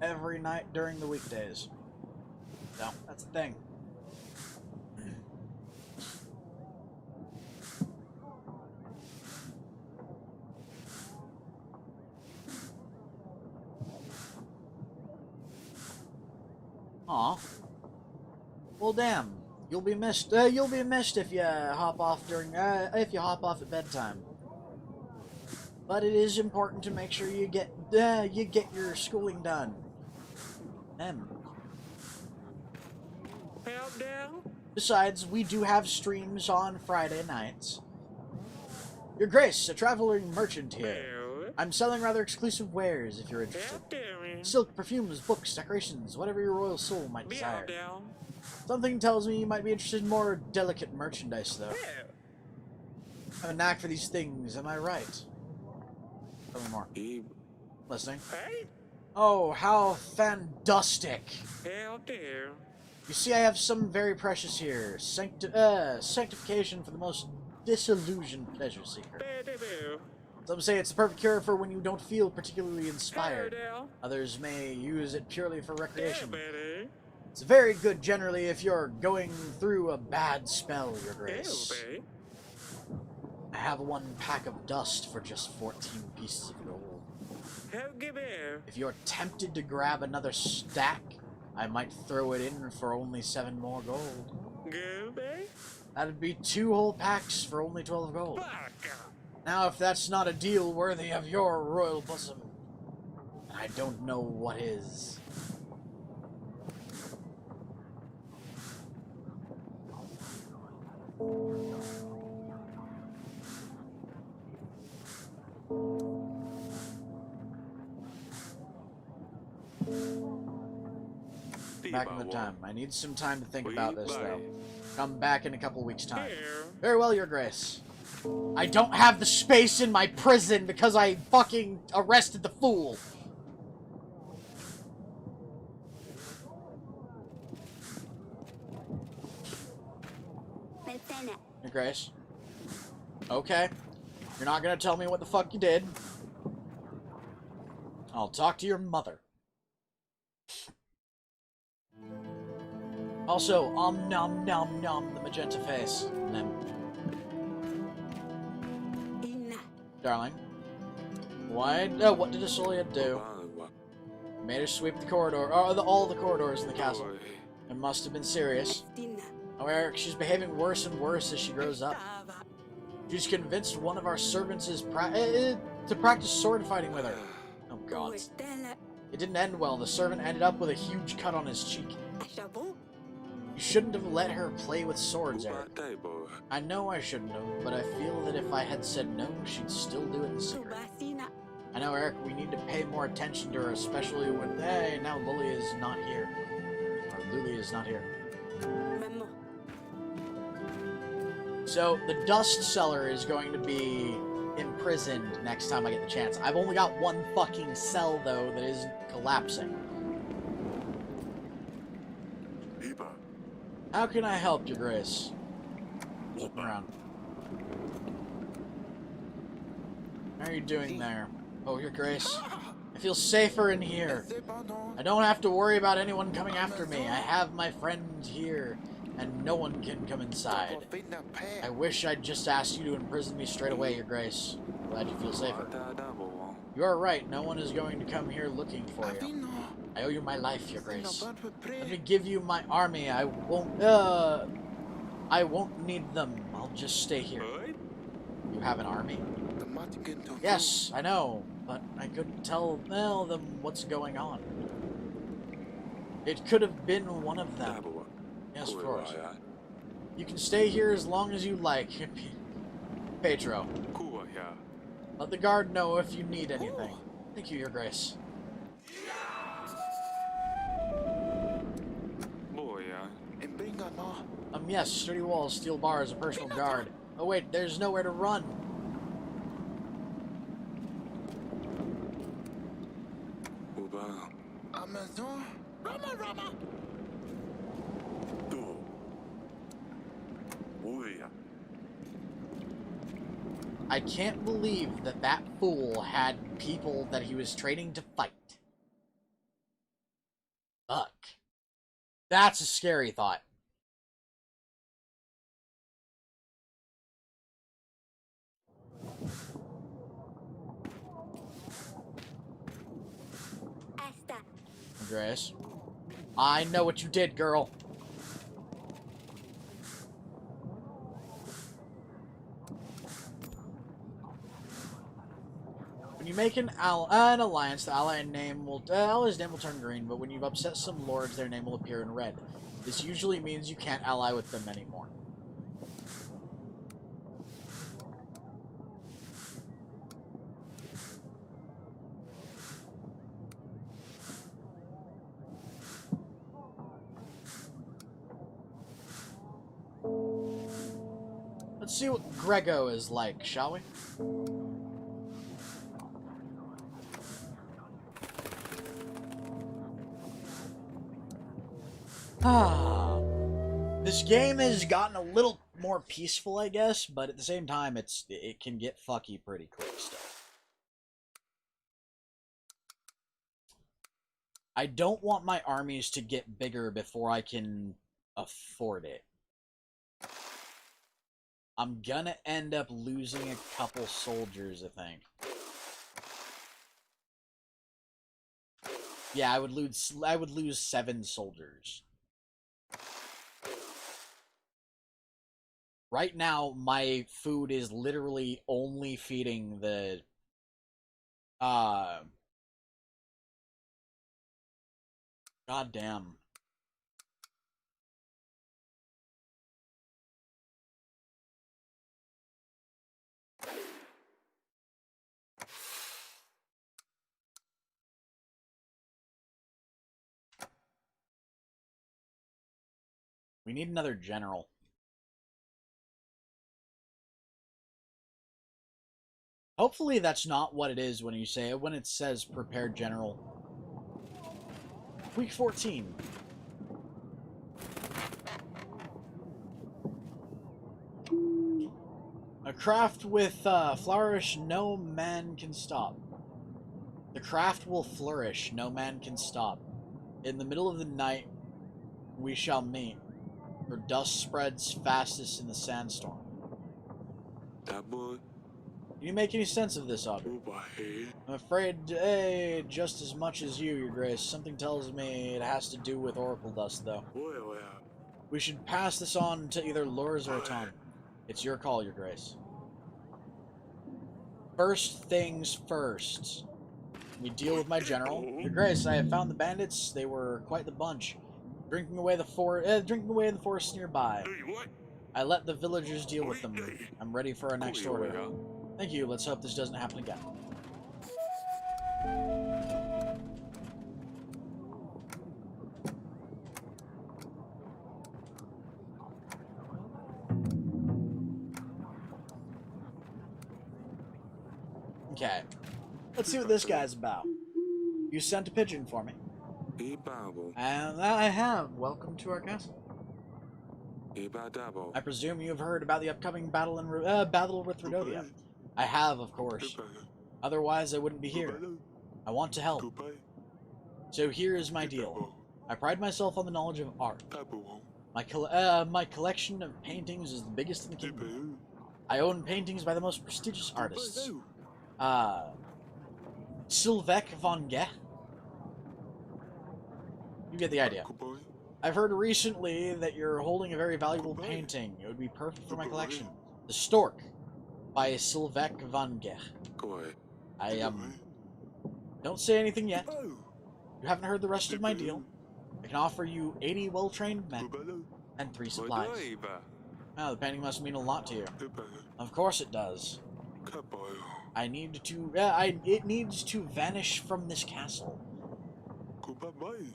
every night during the weekdays. So, that's the thing. Aw. Well, damn. You'll be missed. You'll be missed if you hop off at bedtime. But it is important to make sure you get your schooling done. Besides, we do have streams on Friday nights. Your Grace, a traveling merchant here. I'm selling rather exclusive wares if you're interested. Silk, perfumes, books, decorations, whatever your royal soul might desire. Something tells me you might be interested in more delicate merchandise, though. I have a knack for these things, am I right? Tell me more. Listening. Oh, how fantastic! You see, I have some very precious here. Sanctification for the most disillusioned pleasure seeker. Some say it's the perfect cure for when you don't feel particularly inspired. Others may use it purely for recreation. It's very good generally if you're going through a bad spell, Your Grace. I have one pack of dust for just 14 pieces of gold. If you're tempted to grab another stack, I might throw it in for only 7 more gold. That'd be 2 whole packs for only 12 gold. Now, if that's not a deal worthy of your royal bosom, I don't know what is. Back in the time. I need some time to think about this, though. Come back in a couple weeks' time. Very well, Your Grace. I don't have the space in my prison because I fucking arrested the fool. Your Grace. Okay. You're not gonna tell me what the fuck you did. I'll talk to your mother. Also, nom nom nom, the magenta face. Darling. What did Kitthesoulless do? Made her sweep the corridor, or all the corridors in the castle. It must have been serious. Oh, Eric, she's behaving worse and worse as she grows up. She's convinced one of our servants to practice sword fighting with her. Oh, God. It didn't end well. The servant ended up with a huge cut on his cheek. You shouldn't have let her play with swords, Eric. I know I shouldn't have, but I feel that if I had said no, she'd still do it in secret. I know, Eric, we need to pay more attention to her, especially when, now Lily is not here. Or Lily is not here. So, the dust seller is going to be imprisoned next time I get the chance. I've only got one fucking cell, though, that isn't collapsing. How can I help, Your Grace? Just looking around. How are you doing there? Oh, Your Grace. I feel safer in here. I don't have to worry about anyone coming after me. I have my friend here, and no one can come inside. I wish I'd just asked you to imprison me straight away, Your Grace. Glad you feel safer. You are right. No one is going to come here looking for you. I owe you my life, Your Grace. Let me give you my army. I won't need them. I'll just stay here. You have an army? Yes, I know, but I couldn't tell them what's going on. It could have been one of them. Yes, of course. You can stay here as long as you like, Pedro. Let the guard know if you need anything. Thank you, Your Grace. Yes, sturdy walls, steel bars, a personal guard. Oh wait, there's nowhere to run. I can't believe that that fool had people that he was training to fight. Fuck. That's a scary thought. Andreas, I know what you did, girl. When you make an alliance, the ally's name will turn green, but when you've upset some lords, their name will appear in red. This usually means you can't ally with them anymore. Let's see what Grego is like, shall we? This game has gotten a little more peaceful, I guess, but at the same time, it can get fucky pretty quick still. I don't want my armies to get bigger before I can afford it. I'm gonna end up losing a couple soldiers, I think. Yeah, I would lose 7 soldiers. Right now, my food is literally only feeding the goddamn. We need another general. Hopefully that's not what it is when you say it, when it says prepared general. Week 14. A craft with flourish no man can stop. The craft will flourish, no man can stop. In the middle of the night we shall meet, for dust spreads fastest in the sandstorm. That boy. Can you make any sense of this, Aubrey? I'm afraid, just as much as you, Your Grace. Something tells me it has to do with oracle dust, though. We should pass this on to either Lurs or Atan. It's your call, Your Grace. First things first. We deal with my general. Your Grace, I have found the bandits. They were quite the bunch, drinking away in the forest nearby. I let the villagers deal with them. I'm ready for our next order. Thank you. Let's hope this doesn't happen again. Okay. Let's see what this guy's about. You sent a pigeon for me. And that I have. Welcome to our castle. I presume you have heard about the upcoming battle with Rhododia. I have, of course. Otherwise, I wouldn't be here. I want to help. So here is my deal. I pride myself on the knowledge of art. My collection of paintings is the biggest in the kingdom. I own paintings by the most prestigious artists. Sylvek von Gogh. You get the idea. I've heard recently that you're holding a very valuable painting. It would be perfect for my collection. The Stork by Sylvek von Gogh. Don't say anything yet. You haven't heard the rest of my deal. I can offer you 80 well-trained men and 3 supplies. Oh, the painting must mean a lot to you. Of course it does. It needs to vanish from this castle.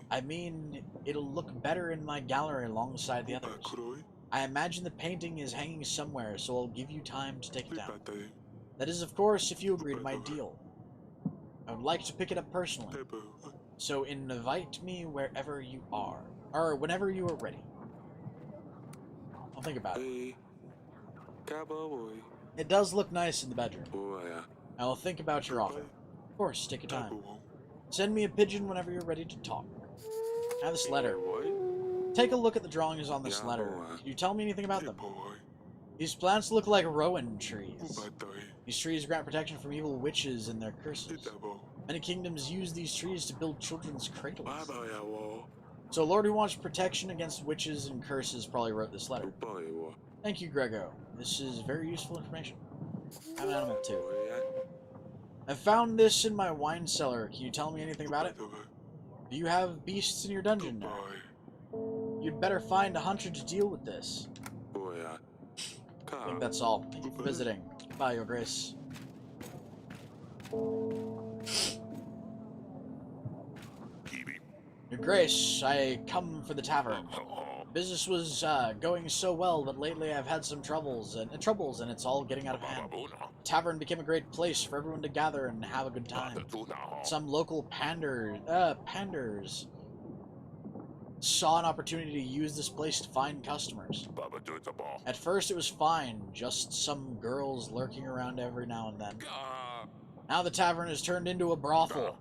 I mean, it'll look better in my gallery alongside the others. I imagine the painting is hanging somewhere, so I'll give you time to take it down. That is, of course, if you agree to my deal. I would like to pick it up personally. So invite me wherever you are, or whenever you are ready. I'll think about it. It does look nice in the bedroom. I will think about your offer. Of course, take your time. Send me a pigeon whenever you're ready to talk. Now this letter. Take a look at the drawings on this letter. Can you tell me anything about them? These plants look like rowan trees. These trees grant protection from evil witches and their curses. Many kingdoms use these trees to build children's cradles. So a lord who wants protection against witches and curses probably wrote this letter. Thank you, Grego. This is very useful information. I'm an animal too. I found this in my wine cellar. Can you tell me anything about it? Do you have beasts in your dungeon now? You'd better find a hunter to deal with this. I think that's all. Thank you for visiting. Bye, Your Grace. Your Grace, I come for the tavern. Business was going so well, but lately I've had some troubles, and it's all getting out of hand. The tavern became a great place for everyone to gather and have a good time. Some local panders saw an opportunity to use this place to find customers. At first it was fine, just some girls lurking around every now and then. Now the tavern has turned into a brothel.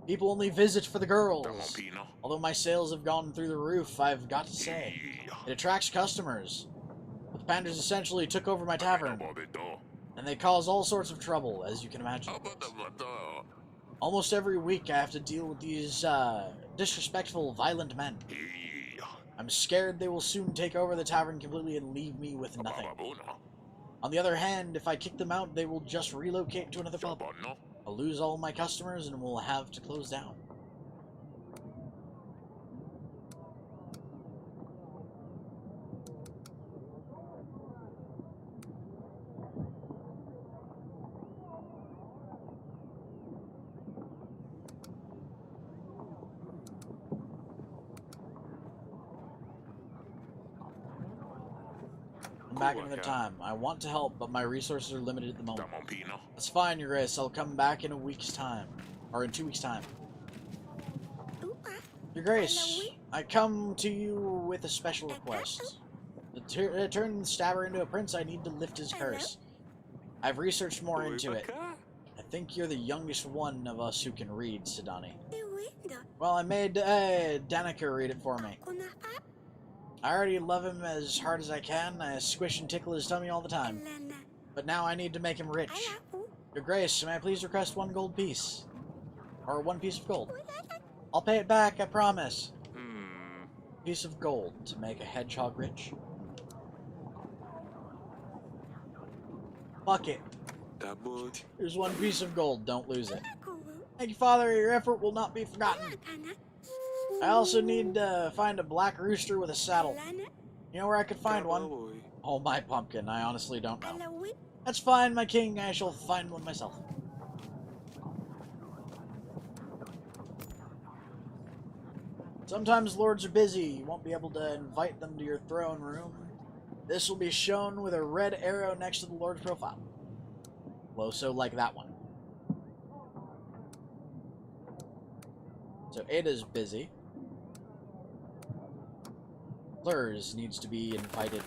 People only visit for the girls. Although my sales have gone through the roof, I've got to say, it attracts customers. But the panders essentially took over my tavern, and they cause all sorts of trouble, as you can imagine. Almost every week I have to deal with these disrespectful, violent men. I'm scared they will soon take over the tavern completely and leave me with nothing. On the other hand, if I kick them out, they will just relocate to another pub. I'll lose all my customers and will have to close down. Back another time. I want to help, but my resources are limited at the moment. That's fine, Your Grace. I'll come back in a week's time. Or in 2 weeks' time. Your Grace, I come to you with a special request. To turn the stabber into a prince, I need to lift his curse. I've researched more into it. I think you're the youngest one of us who can read, Sidani. Well, I made Danica read it for me. I already love him as hard as I can. I squish and tickle his tummy all the time. But now I need to make him rich. Your Grace, may I please request 1 gold piece? Or 1 piece of gold? I'll pay it back, I promise. Piece of gold to make a hedgehog rich? Fuck it. Here's 1 piece of gold, don't lose it. Thank you, Father, your effort will not be forgotten. I also need to find a black rooster with a saddle. You know where I could find one? Oh, my pumpkin, I honestly don't know. That's fine, my king, I shall find one myself. Sometimes lords are busy, you won't be able to invite them to your throne room. This will be shown with a red arrow next to the lord's profile. Well, so like that one. So Ada's busy. Lurs needs to be invited.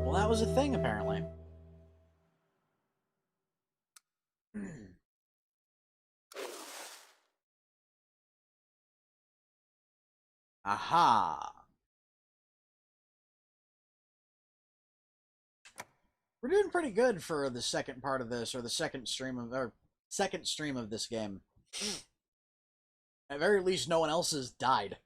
Well, that was a thing, apparently. Aha! We're doing pretty good for the second part of this, or the second stream of this game. At very least, no one else has died.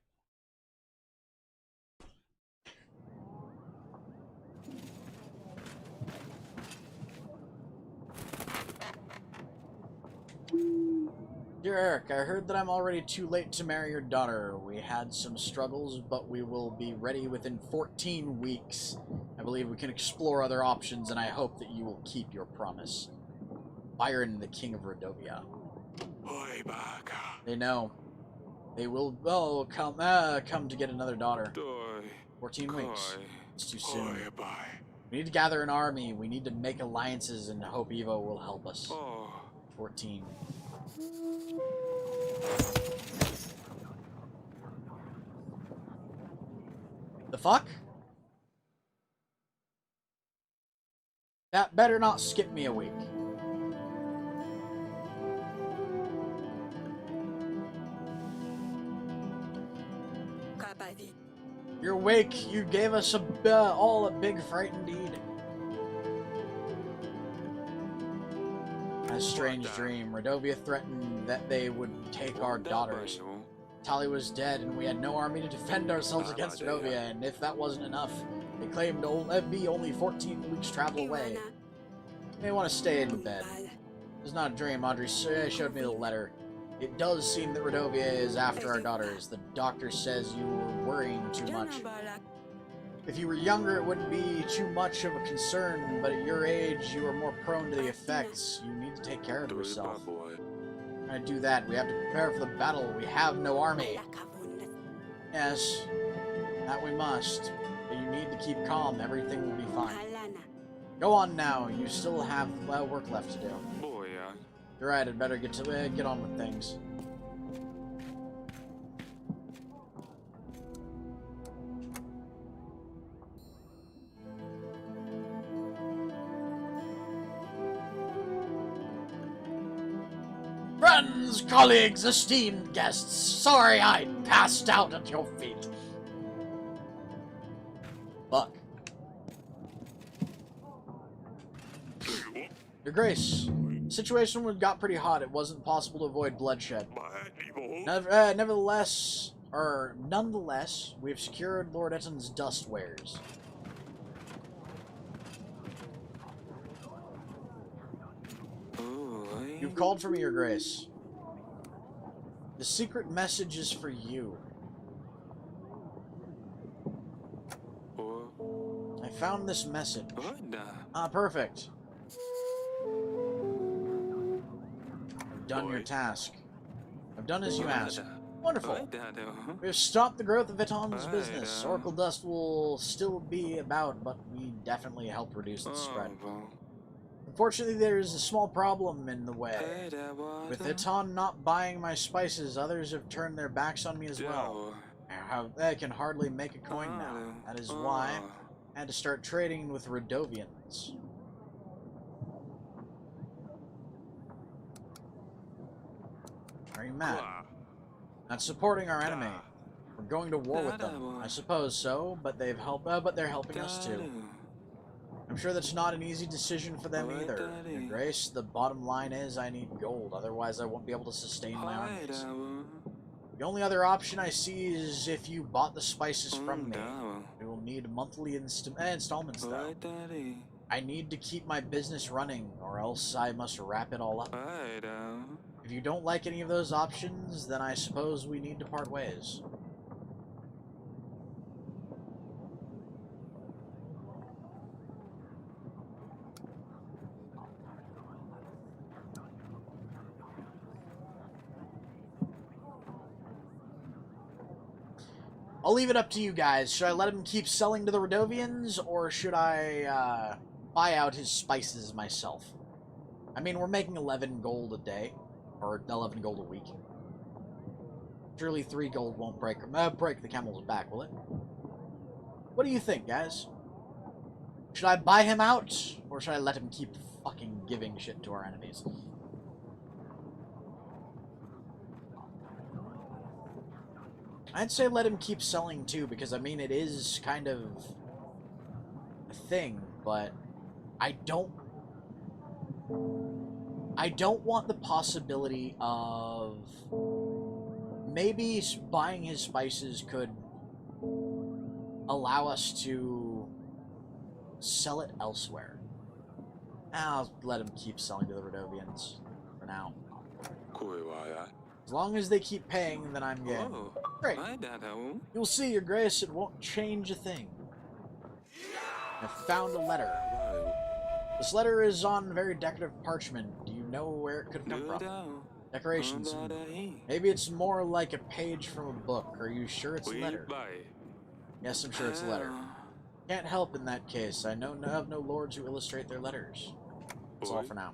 Dear Eric, I heard that I'm already too late to marry your daughter. We had some struggles, but we will be ready within 14 weeks. I believe we can explore other options, and I hope that you will keep your promise. Byron, the King of Rodovia. They know. They will come to get another daughter. 14 weeks. It's too soon. We need to gather an army. We need to make alliances, and hope Evo will help us. 14. The fuck? That better not skip me a week. You're awake. You gave us all a big fright indeed. A strange dream. Rodovia threatened that they would take our daughters. Tali was dead, and we had no army to defend ourselves against Rodovia, and if that wasn't enough, they claimed to be only 14 weeks travel away. You may want to stay in bed. It's not a dream. Audrey showed me the letter. It does seem that Rodovia is after our daughters. The doctor says you were worrying too much. If you were younger, it wouldn't be too much of a concern, but at your age, you are more prone to the effects. You need to take care of yourself. We're gonna do that. We have to prepare for the battle. We have no army. Yes, that we must. But you need to keep calm. Everything will be fine. Go on now. You still have work left to do. You're right. I'd better get on with things. Friends, colleagues, esteemed guests, sorry I passed out at your feet. Fuck. Your Grace, the situation got pretty hot. It wasn't possible to avoid bloodshed. Nonetheless, we have secured Lord Etton's dust wares. You've called for me, Your Grace. The secret message is for you. I found this message. Ah, perfect. I've done your task. I've done as you asked. Wonderful. We have stopped the growth of Etton's business. Oracle dust will still be about, but we definitely helped reduce its spread. Unfortunately, there is a small problem in the way. With Etton not buying my spices, others have turned their backs on me as well. I can hardly make a coin now. That is why I had to start trading with Rodovians. Are you mad? Not supporting our enemy. We're going to war with them. I suppose so, but they're helping us too. I'm sure that's not an easy decision for them either. Your Grace, the bottom line is I need gold, otherwise I won't be able to sustain my armies. The only other option I see is if you bought the spices from me. We will need monthly installments though. I need to keep my business running, or else I must wrap it all up. If you don't like any of those options, then I suppose we need to part ways. I'll leave it up to you guys. Should I let him keep selling to the Rodovians, or should I buy out his spices myself? I mean, we're making 11 gold a day, or 11 gold a week. Surely 3 gold won't break the camel's back, will it? What do you think, guys? Should I buy him out, or should I let him keep fucking giving shit to our enemies? I'd say let him keep selling too, because I mean, it is kind of a thing, but I don't want the possibility of maybe buying his spices could allow us to sell it elsewhere. I'll let him keep selling to the Rodovians for now. As long as they keep paying, then I'm game. Great. You'll see, Your Grace, it won't change a thing. I found a letter. This letter is on very decorative parchment. Do you know where it could come from? Decorations. Maybe it's more like a page from a book. Are you sure it's a letter? Yes, I'm sure it's a letter. Can't help in that case. I have no lords who illustrate their letters. That's all for now.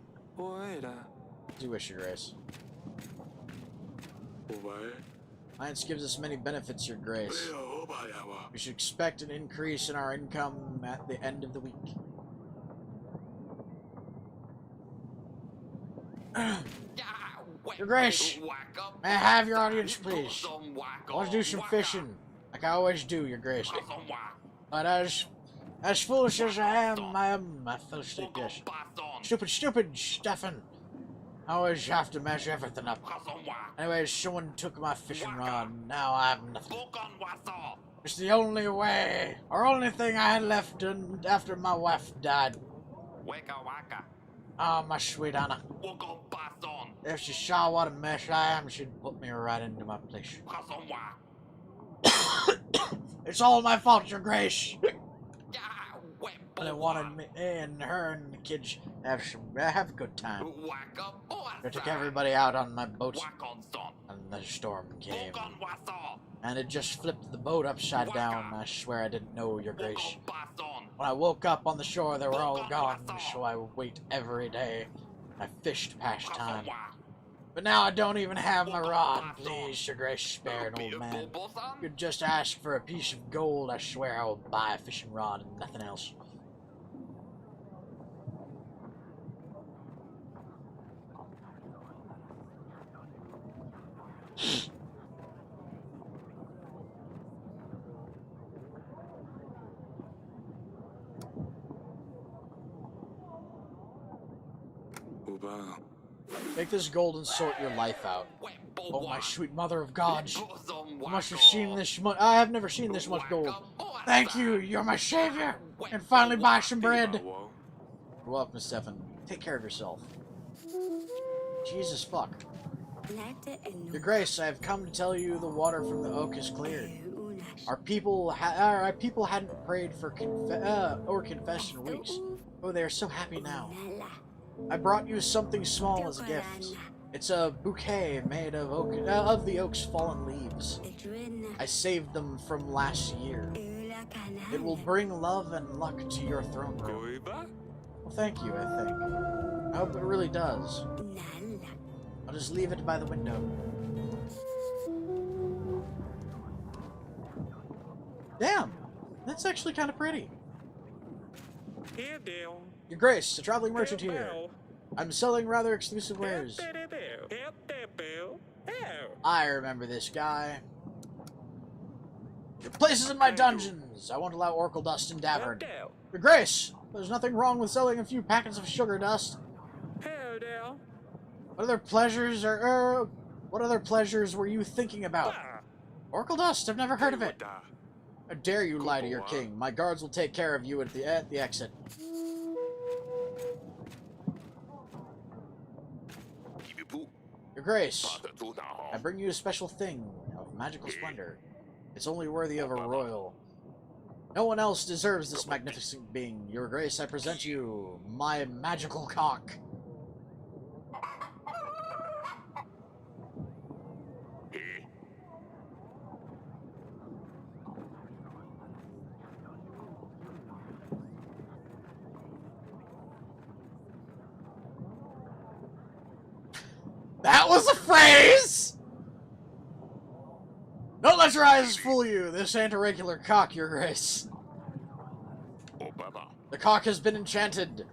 As you wish, Your Grace. Alliance gives us many benefits, Your Grace. We should expect an increase in our income at the end of the week. Your Grace, may I have your audience, please? I want to do some fishing, like I always do, Your Grace. But as foolish as I am, I fell asleep, yes. Stupid, Stefan. I always have to measure everything up. Anyways, someone took my fishing rod, now I have nothing. It's the only way, or only thing I had left after my wife died. Oh, my sweet Anna. If she saw what a mess I am, she'd put me right into my place. It's all my fault, Your Grace. They wanted me and her and the kids have a good time. They took everybody out on my boat, and the storm came. And it just flipped the boat upside down. I swear I didn't know, Your Grace. When I woke up on the shore, they were all gone, so I wait every day. I fished past time. But now I don't even have my rod. Please, Your Grace, spare an old man. If you could just ask for a piece of gold, I swear I will buy a fishing rod and nothing else. Take this gold and sort your life out. Oh, my sweet mother of God. You must have seen this much. I have never seen this much gold. Thank you, you're my savior. And finally buy some bread. You're welcome, Stefan. Take care of yourself. Jesus fuck. Your Grace, I have come to tell you the water from the oak is cleared. Our people hadn't prayed for or confessed in weeks. Oh, they are so happy now. I brought you something small as a gift. It's a bouquet made of the oak's fallen leaves. I saved them from last year. It will bring love and luck to your throne room. Well, thank you, I think. I hope it really does. I'll just leave it by the window. Damn! That's actually kind of pretty. Your Grace, a traveling merchant here. I'm selling rather exclusive wares. I remember this guy. Your place is in my dungeons. I won't allow Oracle dust in Davern. Your Grace, there's nothing wrong with selling a few packets of sugar dust. What other pleasures were you thinking about? Oracle dust, I've never heard of it. How dare you lie to your king? My guards will take care of you at the exit. Your Grace, I bring you a special thing of magical splendor. It's only worthy of a royal. No one else deserves this magnificent being. Your Grace, I present you my magical cock. That was a phrase! Don't let your eyes fool you. This ain't a regular cock, your grace. The cock has been enchanted.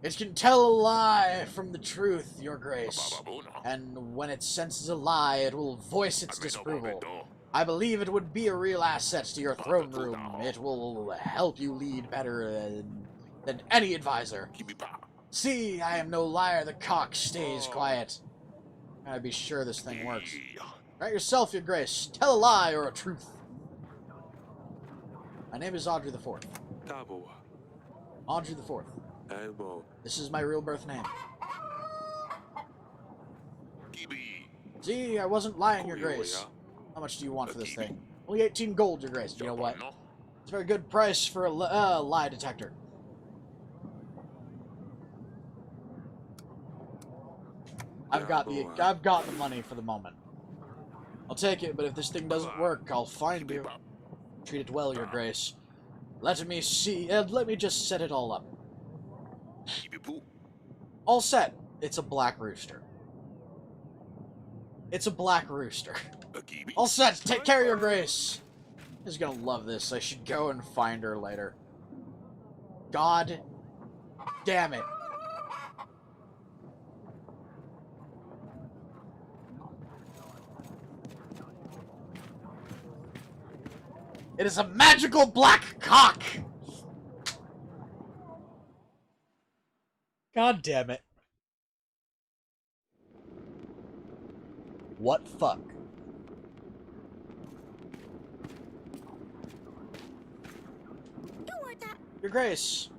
It can tell a lie from the truth, your grace. And when it senses a lie, it will voice its disapproval. I believe it would be a real asset to your throne room. It will help you lead better than any advisor. See, I am no liar. The cock stays quiet. Gotta be sure this thing works. Write yourself, your grace. Tell a lie or a truth. My name is Audrey the Fourth. Audrey the Fourth. This is my real birth name. See, I wasn't lying, your grace. How much do you want for this thing? Only 18 gold, your grace. You know what? It's a very good price for a lie detector. I've got the money for the moment. I'll take it, but if this thing doesn't work, I'll find you. Treat it well, your grace. Let me just set it all up. All set. It's a black rooster. It's a black rooster. All set. Take care, your grace. She's gonna love this. I should go and find her later. God damn it. It is a magical black cock! God damn it. What fuck? Your grace.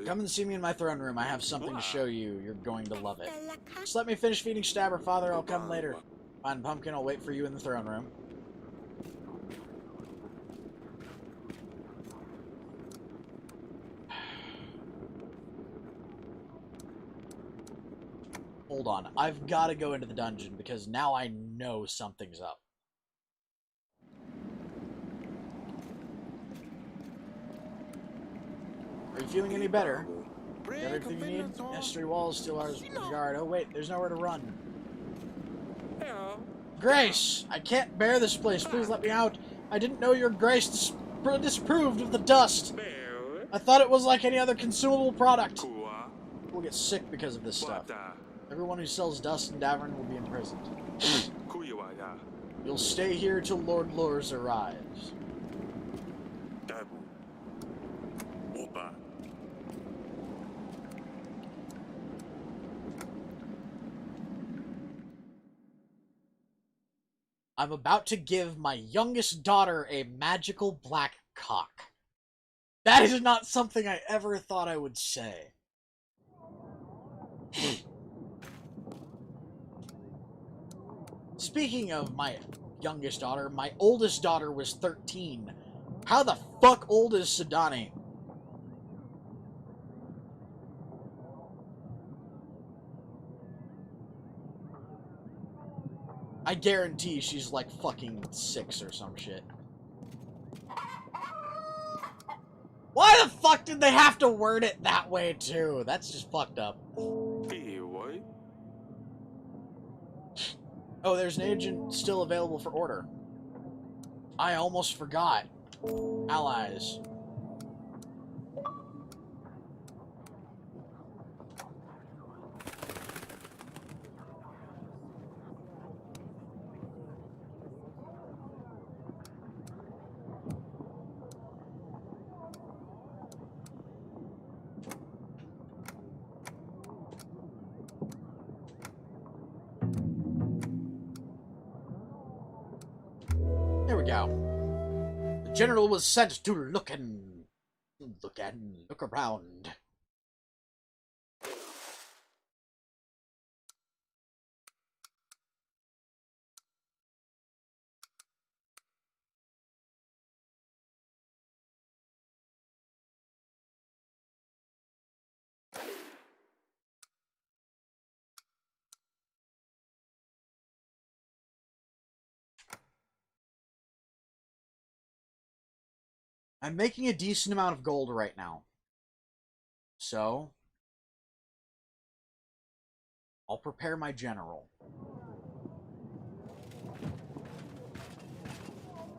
Come and see me in my throne room. I have something to show you. You're going to love it. Just let me finish feeding Stabber, Father. I'll come later. Fine, Pumpkin. I'll wait for you in the throne room. Hold on. I've got to go into the dungeon because now I know something's up. Are you feeling any better? Got everything you need? History walls, steel arms, guard. Oh wait, there's nowhere to run. Grace! I can't bear this place. Please let me out. I didn't know your grace disapproved of the dust. I thought it was like any other consumable product. We'll get sick because of this stuff. Everyone who sells dust in Davern will be imprisoned. You'll stay here till Lord Lors arrives. I'm about to give my youngest daughter a magical black cock. That is not something I ever thought I would say. Speaking of my youngest daughter, my oldest daughter was 13. How the fuck old is Sadani? I guarantee she's like fucking 6 or some shit. Why the fuck did they have to word it that way too? That's just fucked up. Oh, there's an agent still available for order. I almost forgot. Allies. There we go. The general was sent to look around. I'm making a decent amount of gold right now. So, I'll prepare my general.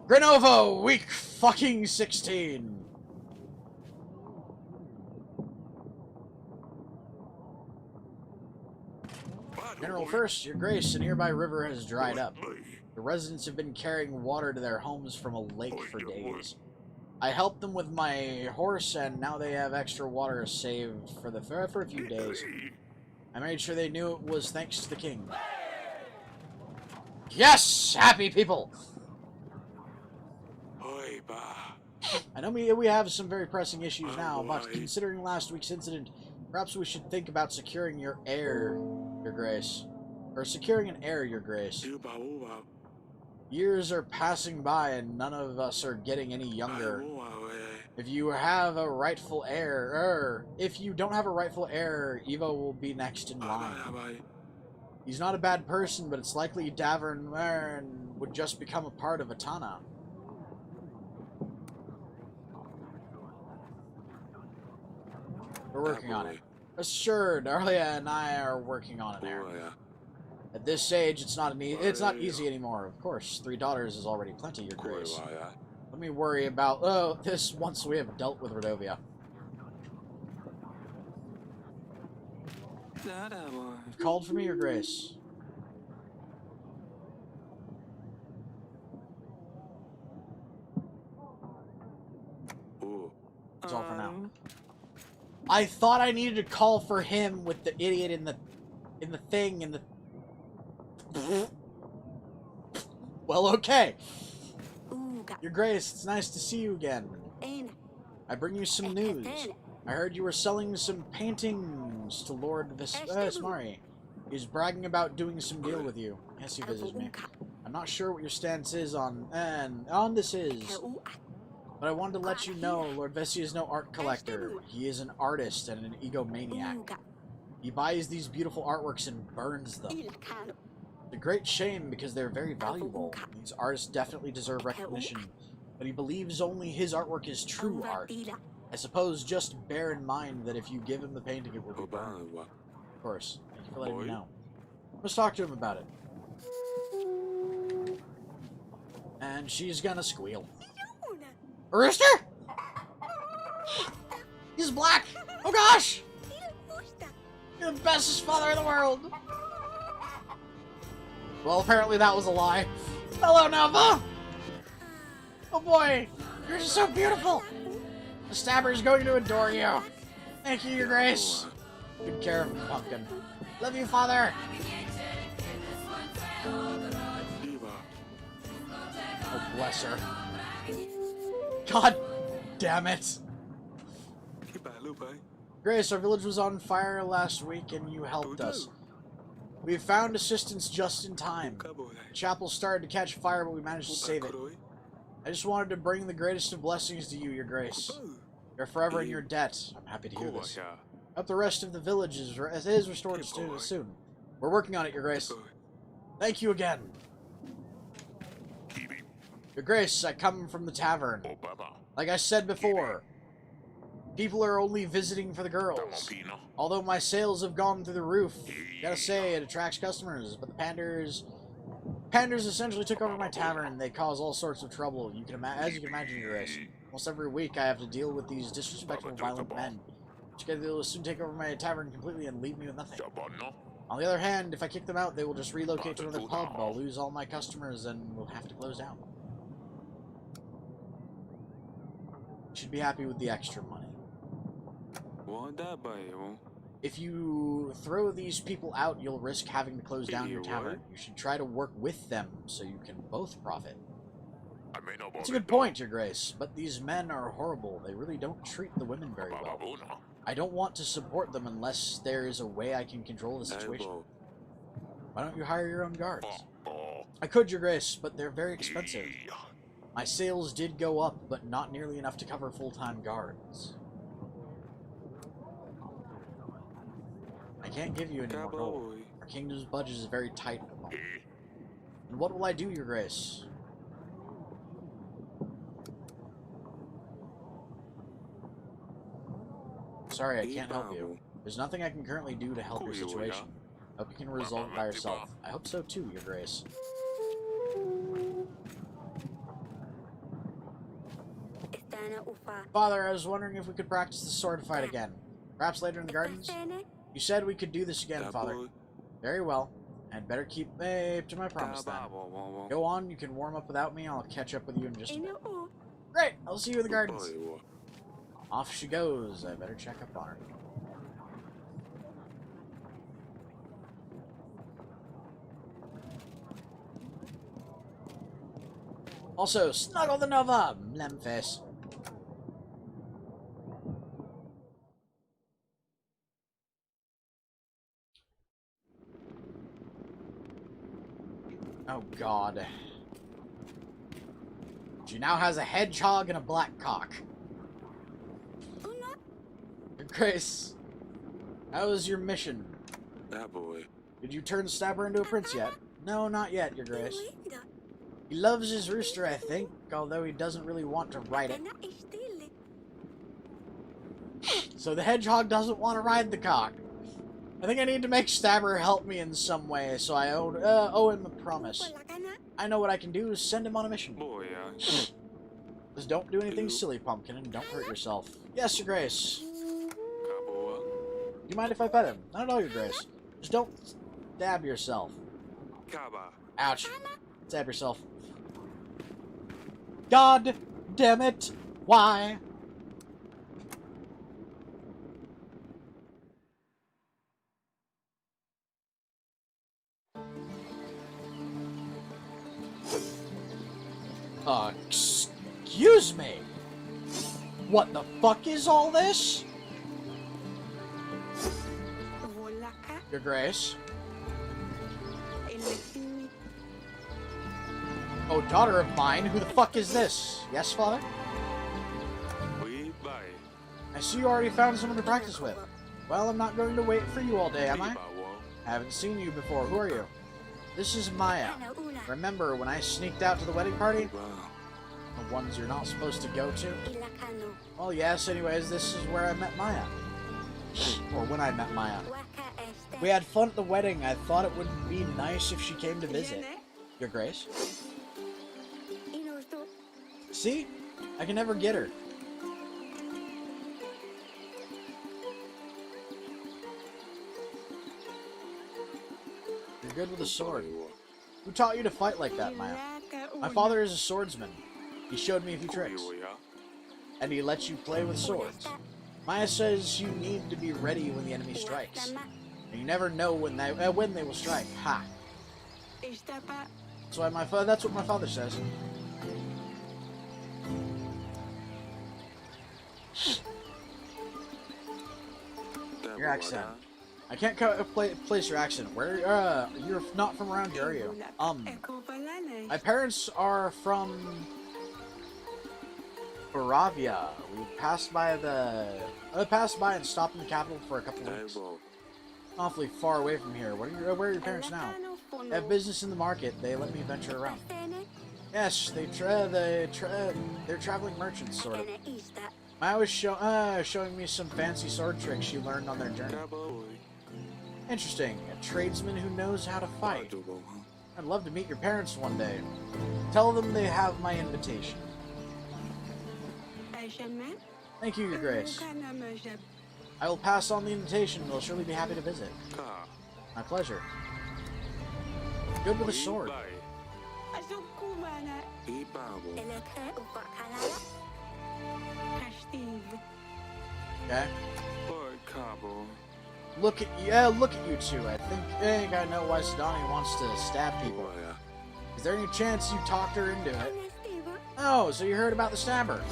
Grenovo, week fucking 16. General First, Your Grace, a nearby river has dried up. The residents have been carrying water to their homes from a lake for days. I helped them with my horse, and now they have extra water saved for a few days. I made sure they knew it was thanks to the king. Yes, happy people. I know we have some very pressing issues now, but considering last week's incident, perhaps we should think about securing your heir, Your Grace. Or securing an heir, Your Grace. Years are passing by and none of us are getting any younger. If you have a rightful heir, if you don't have a rightful heir, Evo will be next in line. He's not a bad person, but it's likely Davern would just become a part of Atana. We're working on it. Assured, Arlia and I are working on an heir. At this age, it's not easy anymore. Of course, $3 is already plenty, Your Grace. Let me worry about this once we have dealt with Rodovia. You've called for me, Your Grace. That's all for now. I thought I needed to call for him with the idiot in the thing in the. Well, okay. Your Grace, it's nice to see you again. I bring you some news. I heard you were selling some paintings to Lord Vesmari. He's bragging about doing some deal with you. Yes, he visited me. I'm not sure what your stance is on this is. But I wanted to let you know, Lord Vessi is no art collector. He is an artist and an egomaniac. He buys these beautiful artworks and burns them. It's a great shame because they're very valuable. These artists definitely deserve recognition, but he believes only his artwork is true art. I suppose just bear in mind that if you give him the painting, it will be burned. Of course. Thank you for letting me know. Let's talk to him about it. And she's gonna squeal. A rooster? He's black! Oh gosh! You're the bestest father in the world! Well, apparently that was a lie. Hello, Nova! Oh boy! You're just so beautiful! The stabber is going to adore you! Thank you, Your Grace! Good care of him, pumpkin. Love you, father! Oh, bless her. God damn it! Grace, our village was on fire last week and you helped us. We found assistance just in time. The chapel started to catch fire, but we managed to save it. I just wanted to bring the greatest of blessings to you, Your Grace. You're forever in your debt. I'm happy to hear this. I hope the rest of the village is restored soon. We're working on it, Your Grace. Thank you again. Your Grace, I come from the tavern. Like I said before, people are only visiting for the girls. Although my sales have gone through the roof, gotta say, it attracts customers, but the Panders essentially took over my tavern. They cause all sorts of trouble, as you can imagine, Your Grace. Almost every week I have to deal with these disrespectful, violent men, which will soon take over my tavern completely and leave me with nothing. On the other hand, if I kick them out, they will just relocate to another pub. I'll lose all my customers and we'll have to close down. Should be happy with the extra money. If you throw these people out, you'll risk having to close down your tavern. You should try to work with them so you can both profit. It's a good point, Your Grace, but these men are horrible. They really don't treat the women very well. I don't want to support them unless there is a way I can control the situation. Why don't you hire your own guards? I could, Your Grace, but they're very expensive. My sales did go up, but not nearly enough to cover full-time guards. I can't give you any more gold. Our kingdom's budget is very tight at the moment. And what will I do, Your Grace? Sorry, I can't help you. There's nothing I can currently do to help your situation. Hope you can resolve it by yourself. I hope so too, Your Grace. Father, I was wondering if we could practice the sword fight again. Perhaps later in the gardens? You said we could do this again, Father. Very well. I'd better keep to my promise then. Go on, you can warm up without me. I'll catch up with you in just a bit. Great! I'll see you in the gardens. Off she goes. I better check up on her. Also, snuggle the Nova, Memphis. Oh God. She now has a hedgehog and a black cock. Grace, how was your mission? That boy. Did you turn Stabber into a prince yet? No, not yet, Your Grace. He loves his rooster, I think, although he doesn't really want to ride it. So the hedgehog doesn't want to ride the cock. I think I need to make Stabber help me in some way, so I owe him a promise. I know what I can do, send him on a mission. Boy, Just don't do anything silly, Pumpkin, and don't hurt yourself. Yes, Your Grace. Do you mind if I pet him? Not at all, Your Grace. Just don't stab yourself. Ouch. Stab yourself. God damn it! Why? Excuse me? What the fuck is all this? Your Grace? Oh, daughter of mine, who the fuck is this? Yes, Father? I see you already found someone to practice with. Well, I'm not going to wait for you all day, am I? I haven't seen you before. Who are you? This is Maya. Remember when I sneaked out to the wedding party? The ones you're not supposed to go to? Well, yes, anyways, this is where I met Maya. Or when I met Maya. We had fun at the wedding. I thought it would be nice if she came to visit. Your Grace? See? I can never get her. You're good with a sword. Who taught you to fight like that, Maya? My father is a swordsman. He showed me a few tricks. And he lets you play with swords. Maya says you need to be ready when the enemy strikes. And you never know when they will strike. Ha! That's what my father says. Your accent. I can't place your accent. Where, you're not from around here, are you? My parents are from Baravia. We passed by and stopped in the capital for a couple of weeks. Awfully far away from here. Where are your parents now? They have business in the market. They let me venture around. Yes, they're traveling merchants, sort of. Maya was showing me some fancy sword tricks she learned on their journey. Interesting. A tradesman who knows how to fight. I'd love to meet your parents one day. Tell them they have my invitation. Thank you, Your Grace. I will pass on the invitation. They'll surely be happy to visit. My pleasure. Good with a sword. Okay. Look at you two. I think I know why Sidani wants to stab people. Is there any chance you talked her into it? Oh, so you heard about the stabber.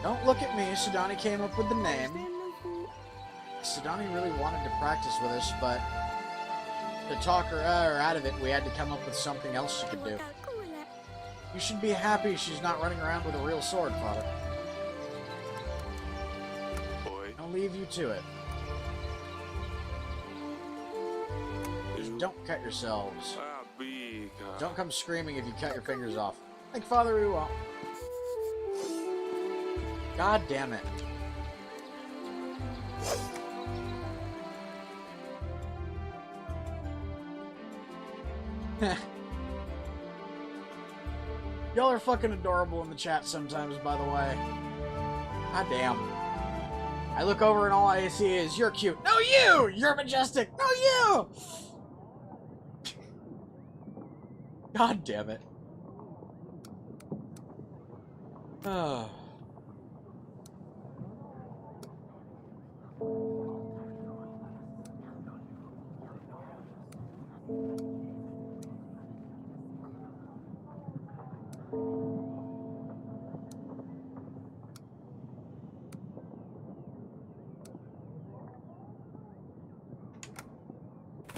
Don't look at me. Sidani came up with the name. Sidani really wanted to practice with us, but to talk her out of it, we had to come up with something else she could do. You should be happy she's not running around with a real sword, Father. I'll leave you to it. Just don't cut yourselves. Don't come screaming if you cut your fingers off. Like Father, we won't. God damn it. Y'all are fucking adorable in the chat sometimes, by the way. God damn. I look over and all I see is, you're cute. No, you! You're majestic. No, you! God damn it.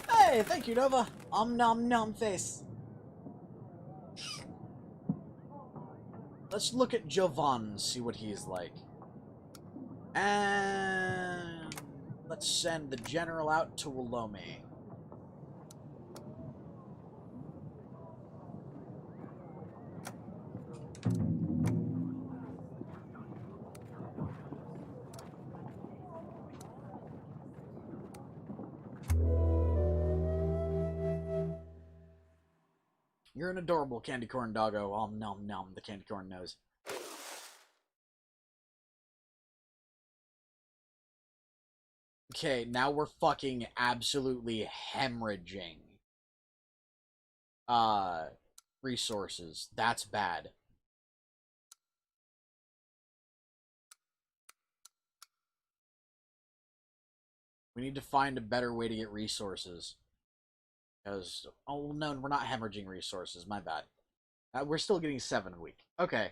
Hey, thank you, Nova. Nom nom face. Let's look at Jovan, see what he's like. And let's send the general out to Walome. You're an adorable candy corn doggo. Nom nom, the candy corn knows. Okay, now we're fucking absolutely hemorrhaging resources. That's bad. We need to find a better way to get resources. Because, oh no, we're not hemorrhaging resources, my bad. We're still getting 7 a week. Okay.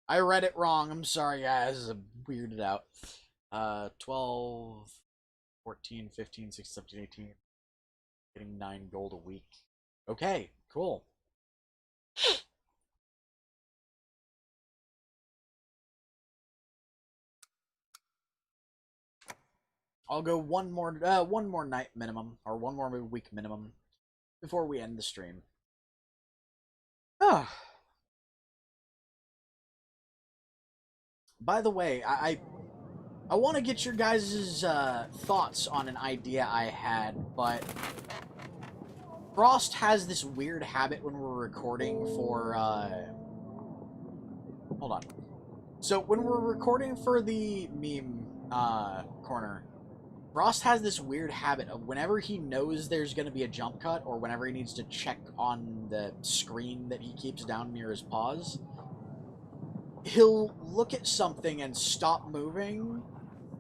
I read it wrong, I'm sorry guys, I'm weirded out. 12, 14, 15, 16, 17, 18. Getting 9 gold a week. Okay, cool. I'll go one more night minimum, or 1 more week minimum, before we end the stream. Ah. By the way, I want to get your guys' thoughts on an idea I had, but Frost has this weird habit when we're recording for, hold on. So, when we're recording for the meme, corner, Frost has this weird habit of whenever he knows there's going to be a jump cut, or whenever he needs to check on the screen that he keeps down near his paws, he'll look at something and stop moving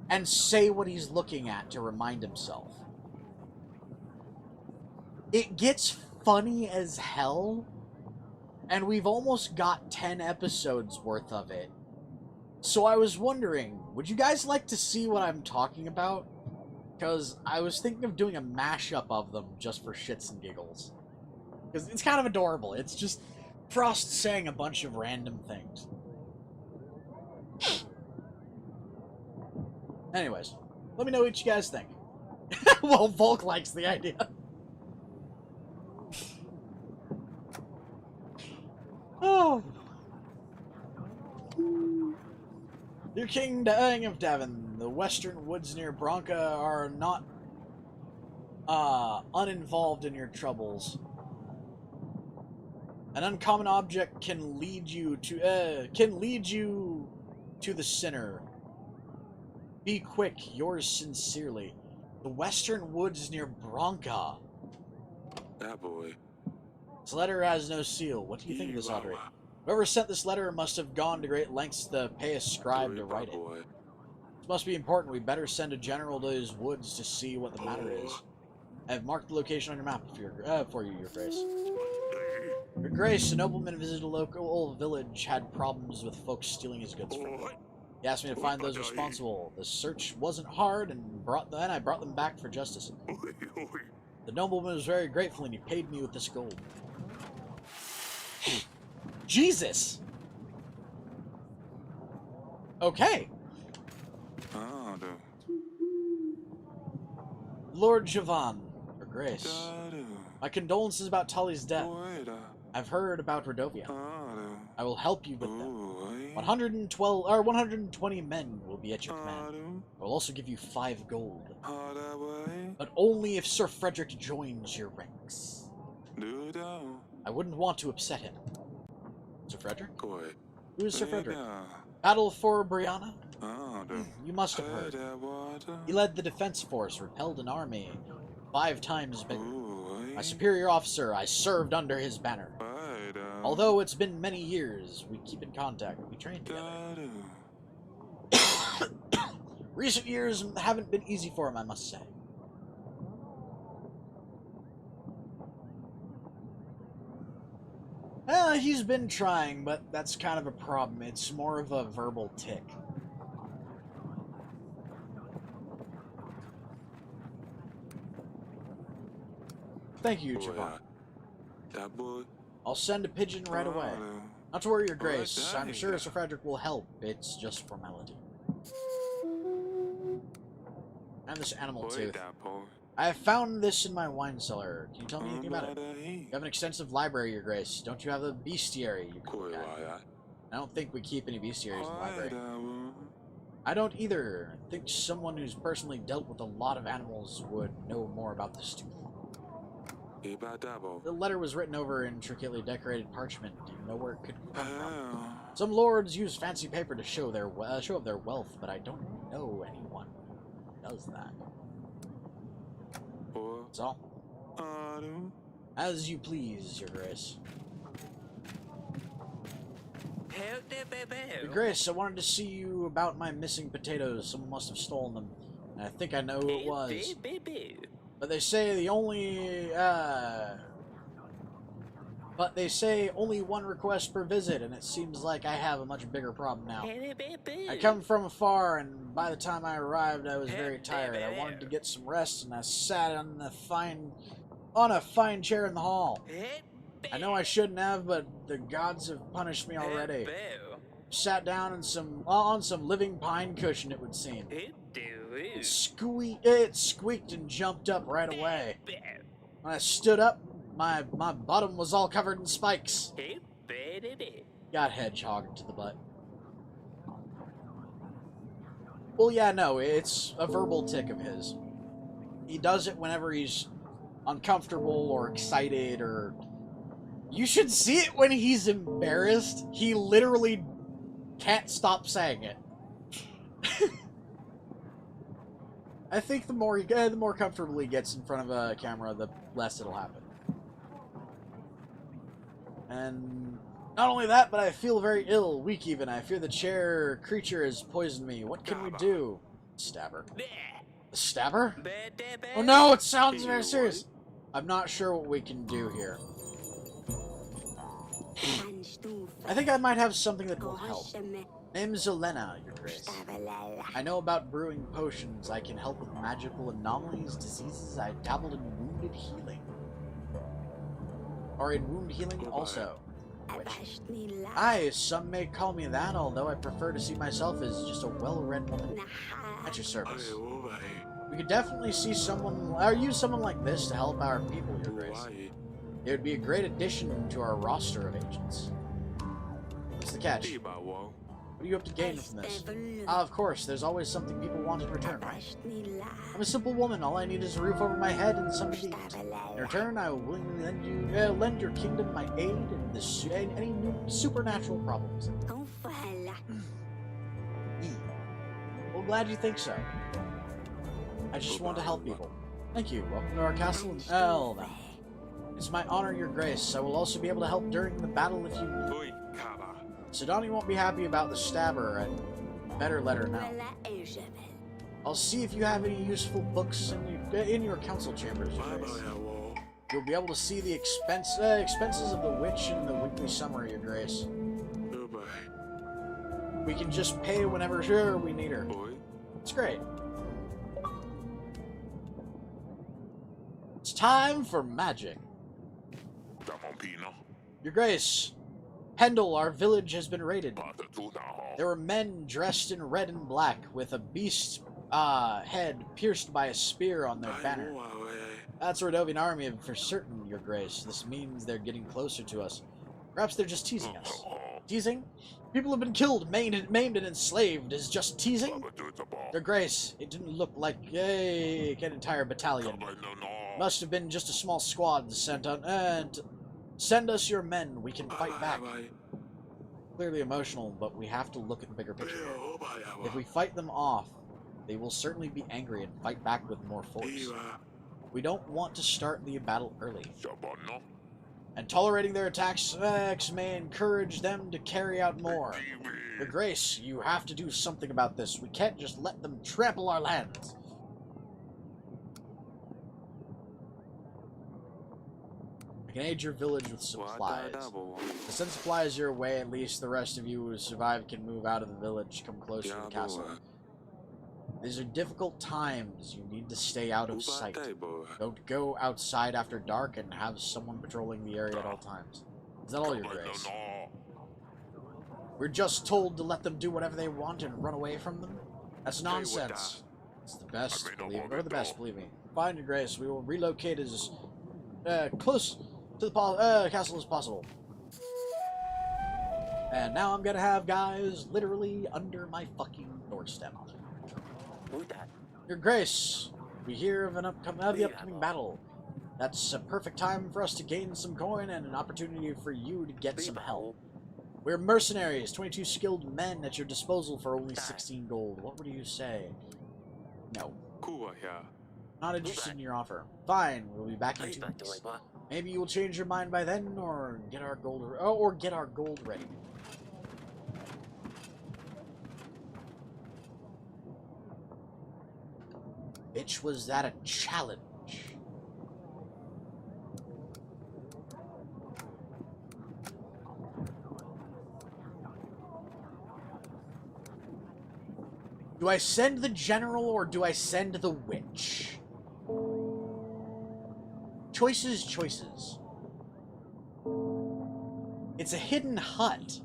and say what he's looking at to remind himself. It gets funny as hell, and we've almost got 10 episodes worth of it. So I was wondering, would you guys like to see what I'm talking about? Because I was thinking of doing a mashup of them just for shits and giggles. Because it's kind of adorable. It's just Frost saying a bunch of random things. Anyways, let me know what you guys think. Well, Volk likes the idea. Oh. Your King of Devon, the western woods near Branca are not uninvolved in your troubles. An uncommon object can lead you to the sinner. Be quick, yours sincerely. The western woods near Branca. That boy. This letter has no seal. What do you think of this, Audrey? Whoever sent this letter must have gone to great lengths to pay a scribe to write it. This must be important. We better send a general to his woods to see what the matter is. I have marked the location on your map for you, Your Grace. Your Grace, a nobleman visited a local village, had problems with folks stealing his goods from him. He asked me to find those responsible. The search wasn't hard, and I brought them back for justice. The nobleman was very grateful, and he paid me with this gold. Jesus! Okay. Lord Javan, Your Grace. My condolences about Tully's death. I've heard about Rodovia. I will help you with them. 120 men will be at your command. I will also give you 5 gold. But only if Sir Frederick joins your ranks. I wouldn't want to upset him. Sir Frederick? Boy. Who is Sir Frederick? Battle for Brianna? Oh, You must have heard. He led the defense force, repelled an army 5 times bigger. My superior officer, I served under his banner. Although it's been many years, we keep in contact. We train together. Recent years haven't been easy for him, I must say. He's been trying, but that's kind of a problem. It's more of a verbal tick. Thank you, Javon. I'll send a pigeon right away. Not to worry, Your Grace. I'm sure Sir Frederick will help. It's just formality. And this animal tooth. I have found this in my wine cellar. Can you tell me anything about it? You have an extensive library, Your Grace. Don't you have a bestiary you can look at? I don't think we keep any bestiaries in the library. I don't either. I think someone who's personally dealt with a lot of animals would know more about this tooth. The letter was written over intricately decorated parchment. Do you know where it could come from? Some lords use fancy paper to show of their wealth, but I don't know anyone who does that. That's all. As you please, Your Grace. Your Grace, I wanted to see you about my missing potatoes. Someone must have stolen them. And I think I know who it was. But they say only one request per visit, and it seems like I have a much bigger problem now. I come from afar, and by the time I arrived, I was very tired. I wanted to get some rest, and I sat on a fine chair in the hall. I know I shouldn't have, but the gods have punished me already. Sat down on some living pine cushion, it would seem. It squeaked and jumped up right away. When I stood up, my bottom was all covered in spikes. Got hedgehogged to the butt. Well, yeah, no, it's a verbal tick of his. He does it whenever he's uncomfortable or excited or... You should see it when he's embarrassed. He literally can't stop saying it. I think the more comfortable he gets in front of a camera, the less it'll happen. And not only that, but I feel very ill, weak even. I fear the creature has poisoned me. What can we do? Stabber. A stabber? Oh no, it sounds very serious. I'm not sure what we can do here. I think I might have something that will help. Name's Elena, Your Grace. I know about brewing potions. I can help with magical anomalies, diseases. I dabbled in wounded healing. Or in wound healing also. Aye, some may call me that, although I prefer to see myself as just a well-read woman. At your service. We could definitely use someone like this to help our people, Your Grace. It would be a great addition to our roster of agents. What's the catch? What do you hope to gain from this? Of course, there's always something people want in return, right? I'm a simple woman. All I need is a roof over my head and something to eat. In return, I will willingly lend your kingdom my aid in any new supernatural problems. Well, glad you think so. I just want to help people. Thank you. Welcome to our castle in Elva. It's my honor, Your Grace. I will also be able to help during the battle if you need. Sidani won't be happy about the stabber. I'd better let her know. I'll see if you have any useful books in your council chambers, Your Grace. You'll be able to see the expenses of the witch in the weekly summary, Your Grace. We can just pay whenever we need her. It's great. It's time for magic. Your Grace, Pendle, our village has been raided. There were men dressed in red and black with a beast's head pierced by a spear on their banner. That's a Rodovian army for certain, Your Grace. This means they're getting closer to us. Perhaps they're just teasing us. Teasing? People have been killed, maimed, and enslaved is just teasing? Your Grace, it didn't look like an entire battalion. Must have been just a small squad sent on, send us your men, we can fight back. Clearly emotional, but we have to look at the bigger picture here. If we fight them off, they will certainly be angry and fight back with more force. We don't want to start the battle early. And tolerating their attacks may encourage them to carry out more. Your Grace, you have to do something about this. We can't just let them trample our lands. I can aid your village with supplies. To send supplies your way, at least the rest of you who survive can move out of the village, come closer to the castle. These are difficult times. You need to stay out of sight. Don't go outside after dark and have someone patrolling the area at all times. Is that all, Your Grace? We're just told to let them do whatever they want and run away from them? That's nonsense. It's the best, believe me. Or the best, believe me. Fine, Your Grace. We will relocate as close to the castle as possible. And now I'm gonna have guys literally under my fucking doorstep. Your Grace, we hear of the upcoming battle. That's a perfect time for us to gain some coin and an opportunity for you to get some help. We're mercenaries, 22 skilled men at your disposal for only 16 gold. What would you say? No. Not interested in your offer. Fine, we'll be back in 2 weeks. Maybe you will change your mind by then, or get our gold ready. Bitch, was that a challenge? Do I send the general or do I send the witch? Choices, choices. It's a hidden hut.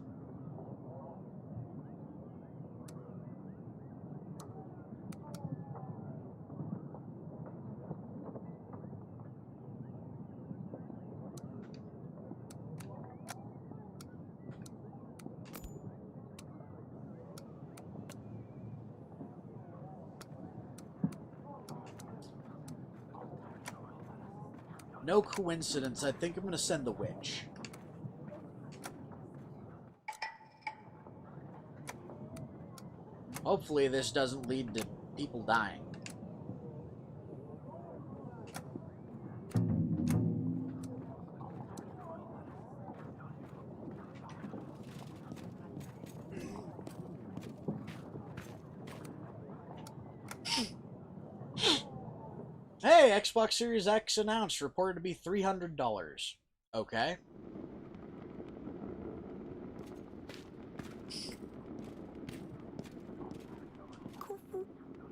No coincidence, I think I'm gonna send the witch. Hopefully this doesn't lead to people dying. Hey, Xbox Series X announced, reported to be $300. Okay.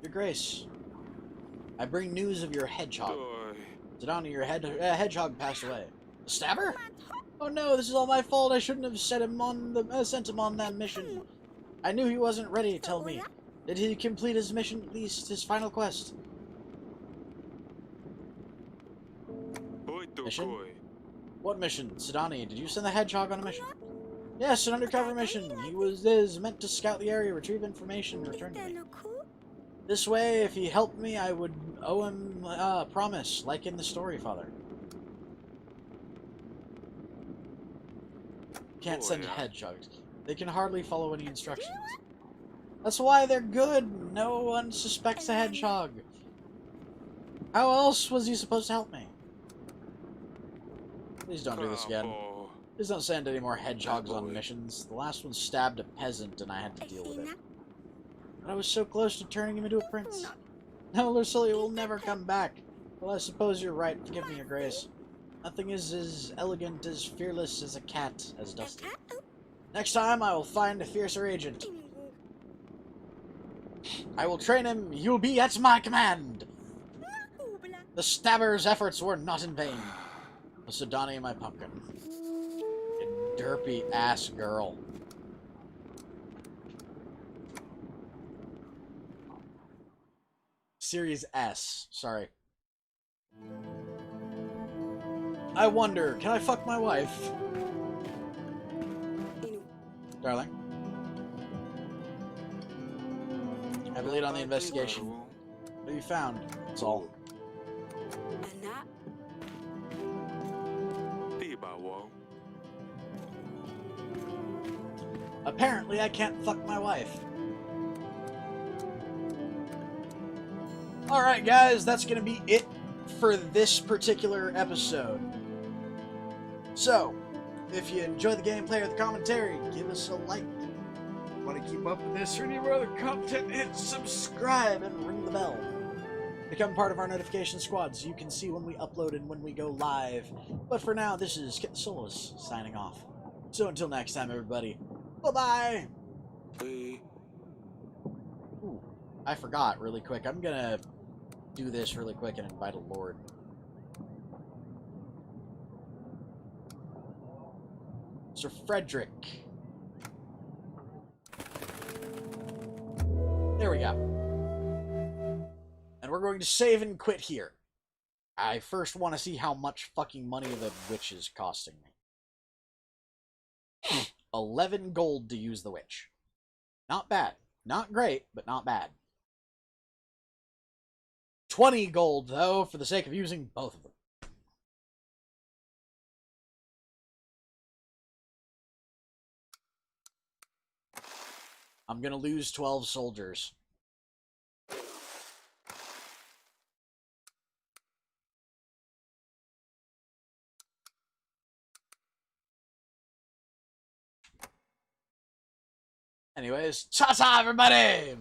Your Grace, I bring news of your hedgehog. Zidane, your hedgehog passed away. The stabber? Oh no, this is all my fault. I shouldn't have sent him on that mission. I knew he wasn't ready. Tell me, did he complete his mission, at least his final quest? Mission? What mission? Zidane, did you send the hedgehog on a mission? Yes, an undercover mission. He is meant to scout the area, retrieve information, and return to me. This way, if he helped me, I would owe him a promise, like in the story, Father. Can't send hedgehogs. They can hardly follow any instructions. That's why they're good. No one suspects a hedgehog. How else was he supposed to help me? Please don't do this again. Please don't send any more hedgehogs on missions. The last one stabbed a peasant and I had to deal with it. But I was so close to turning him into a prince. No, Lucilia will never come back. Well, I suppose you're right. Forgive me, Your Grace. Nothing is as elegant, as fearless as a cat, as Dusty. Next time, I will find a fiercer agent. I will train him. You'll be at my command. The stabber's efforts were not in vain. Zidane, my pumpkin. You derpy ass girl. Series S. Sorry. I wonder, can I fuck my wife? darling. I have a lead on the investigation. What have you found? That's all. Apparently, I can't fuck my wife. Alright, guys, that's going to be it for this particular episode. So, if you enjoy the gameplay or the commentary, give us a like. Want to keep up with this or any of our other content, hit subscribe and ring the bell. Become part of our notification squad so you can see when we upload and when we go live. But for now, this is Kitthesoulless signing off. So until next time, everybody, bye-bye! Ooh, I forgot really quick. I'm gonna do this really quick and invite a lord. Sir Frederick. There we go. And we're going to save and quit here. I first want to see how much fucking money the witch is costing me. 11 gold to use the witch. Not bad. Not great, but not bad. 20 gold, though, for the sake of using both of them. I'm gonna lose 12 soldiers. Anyways, ta-ta, everybody!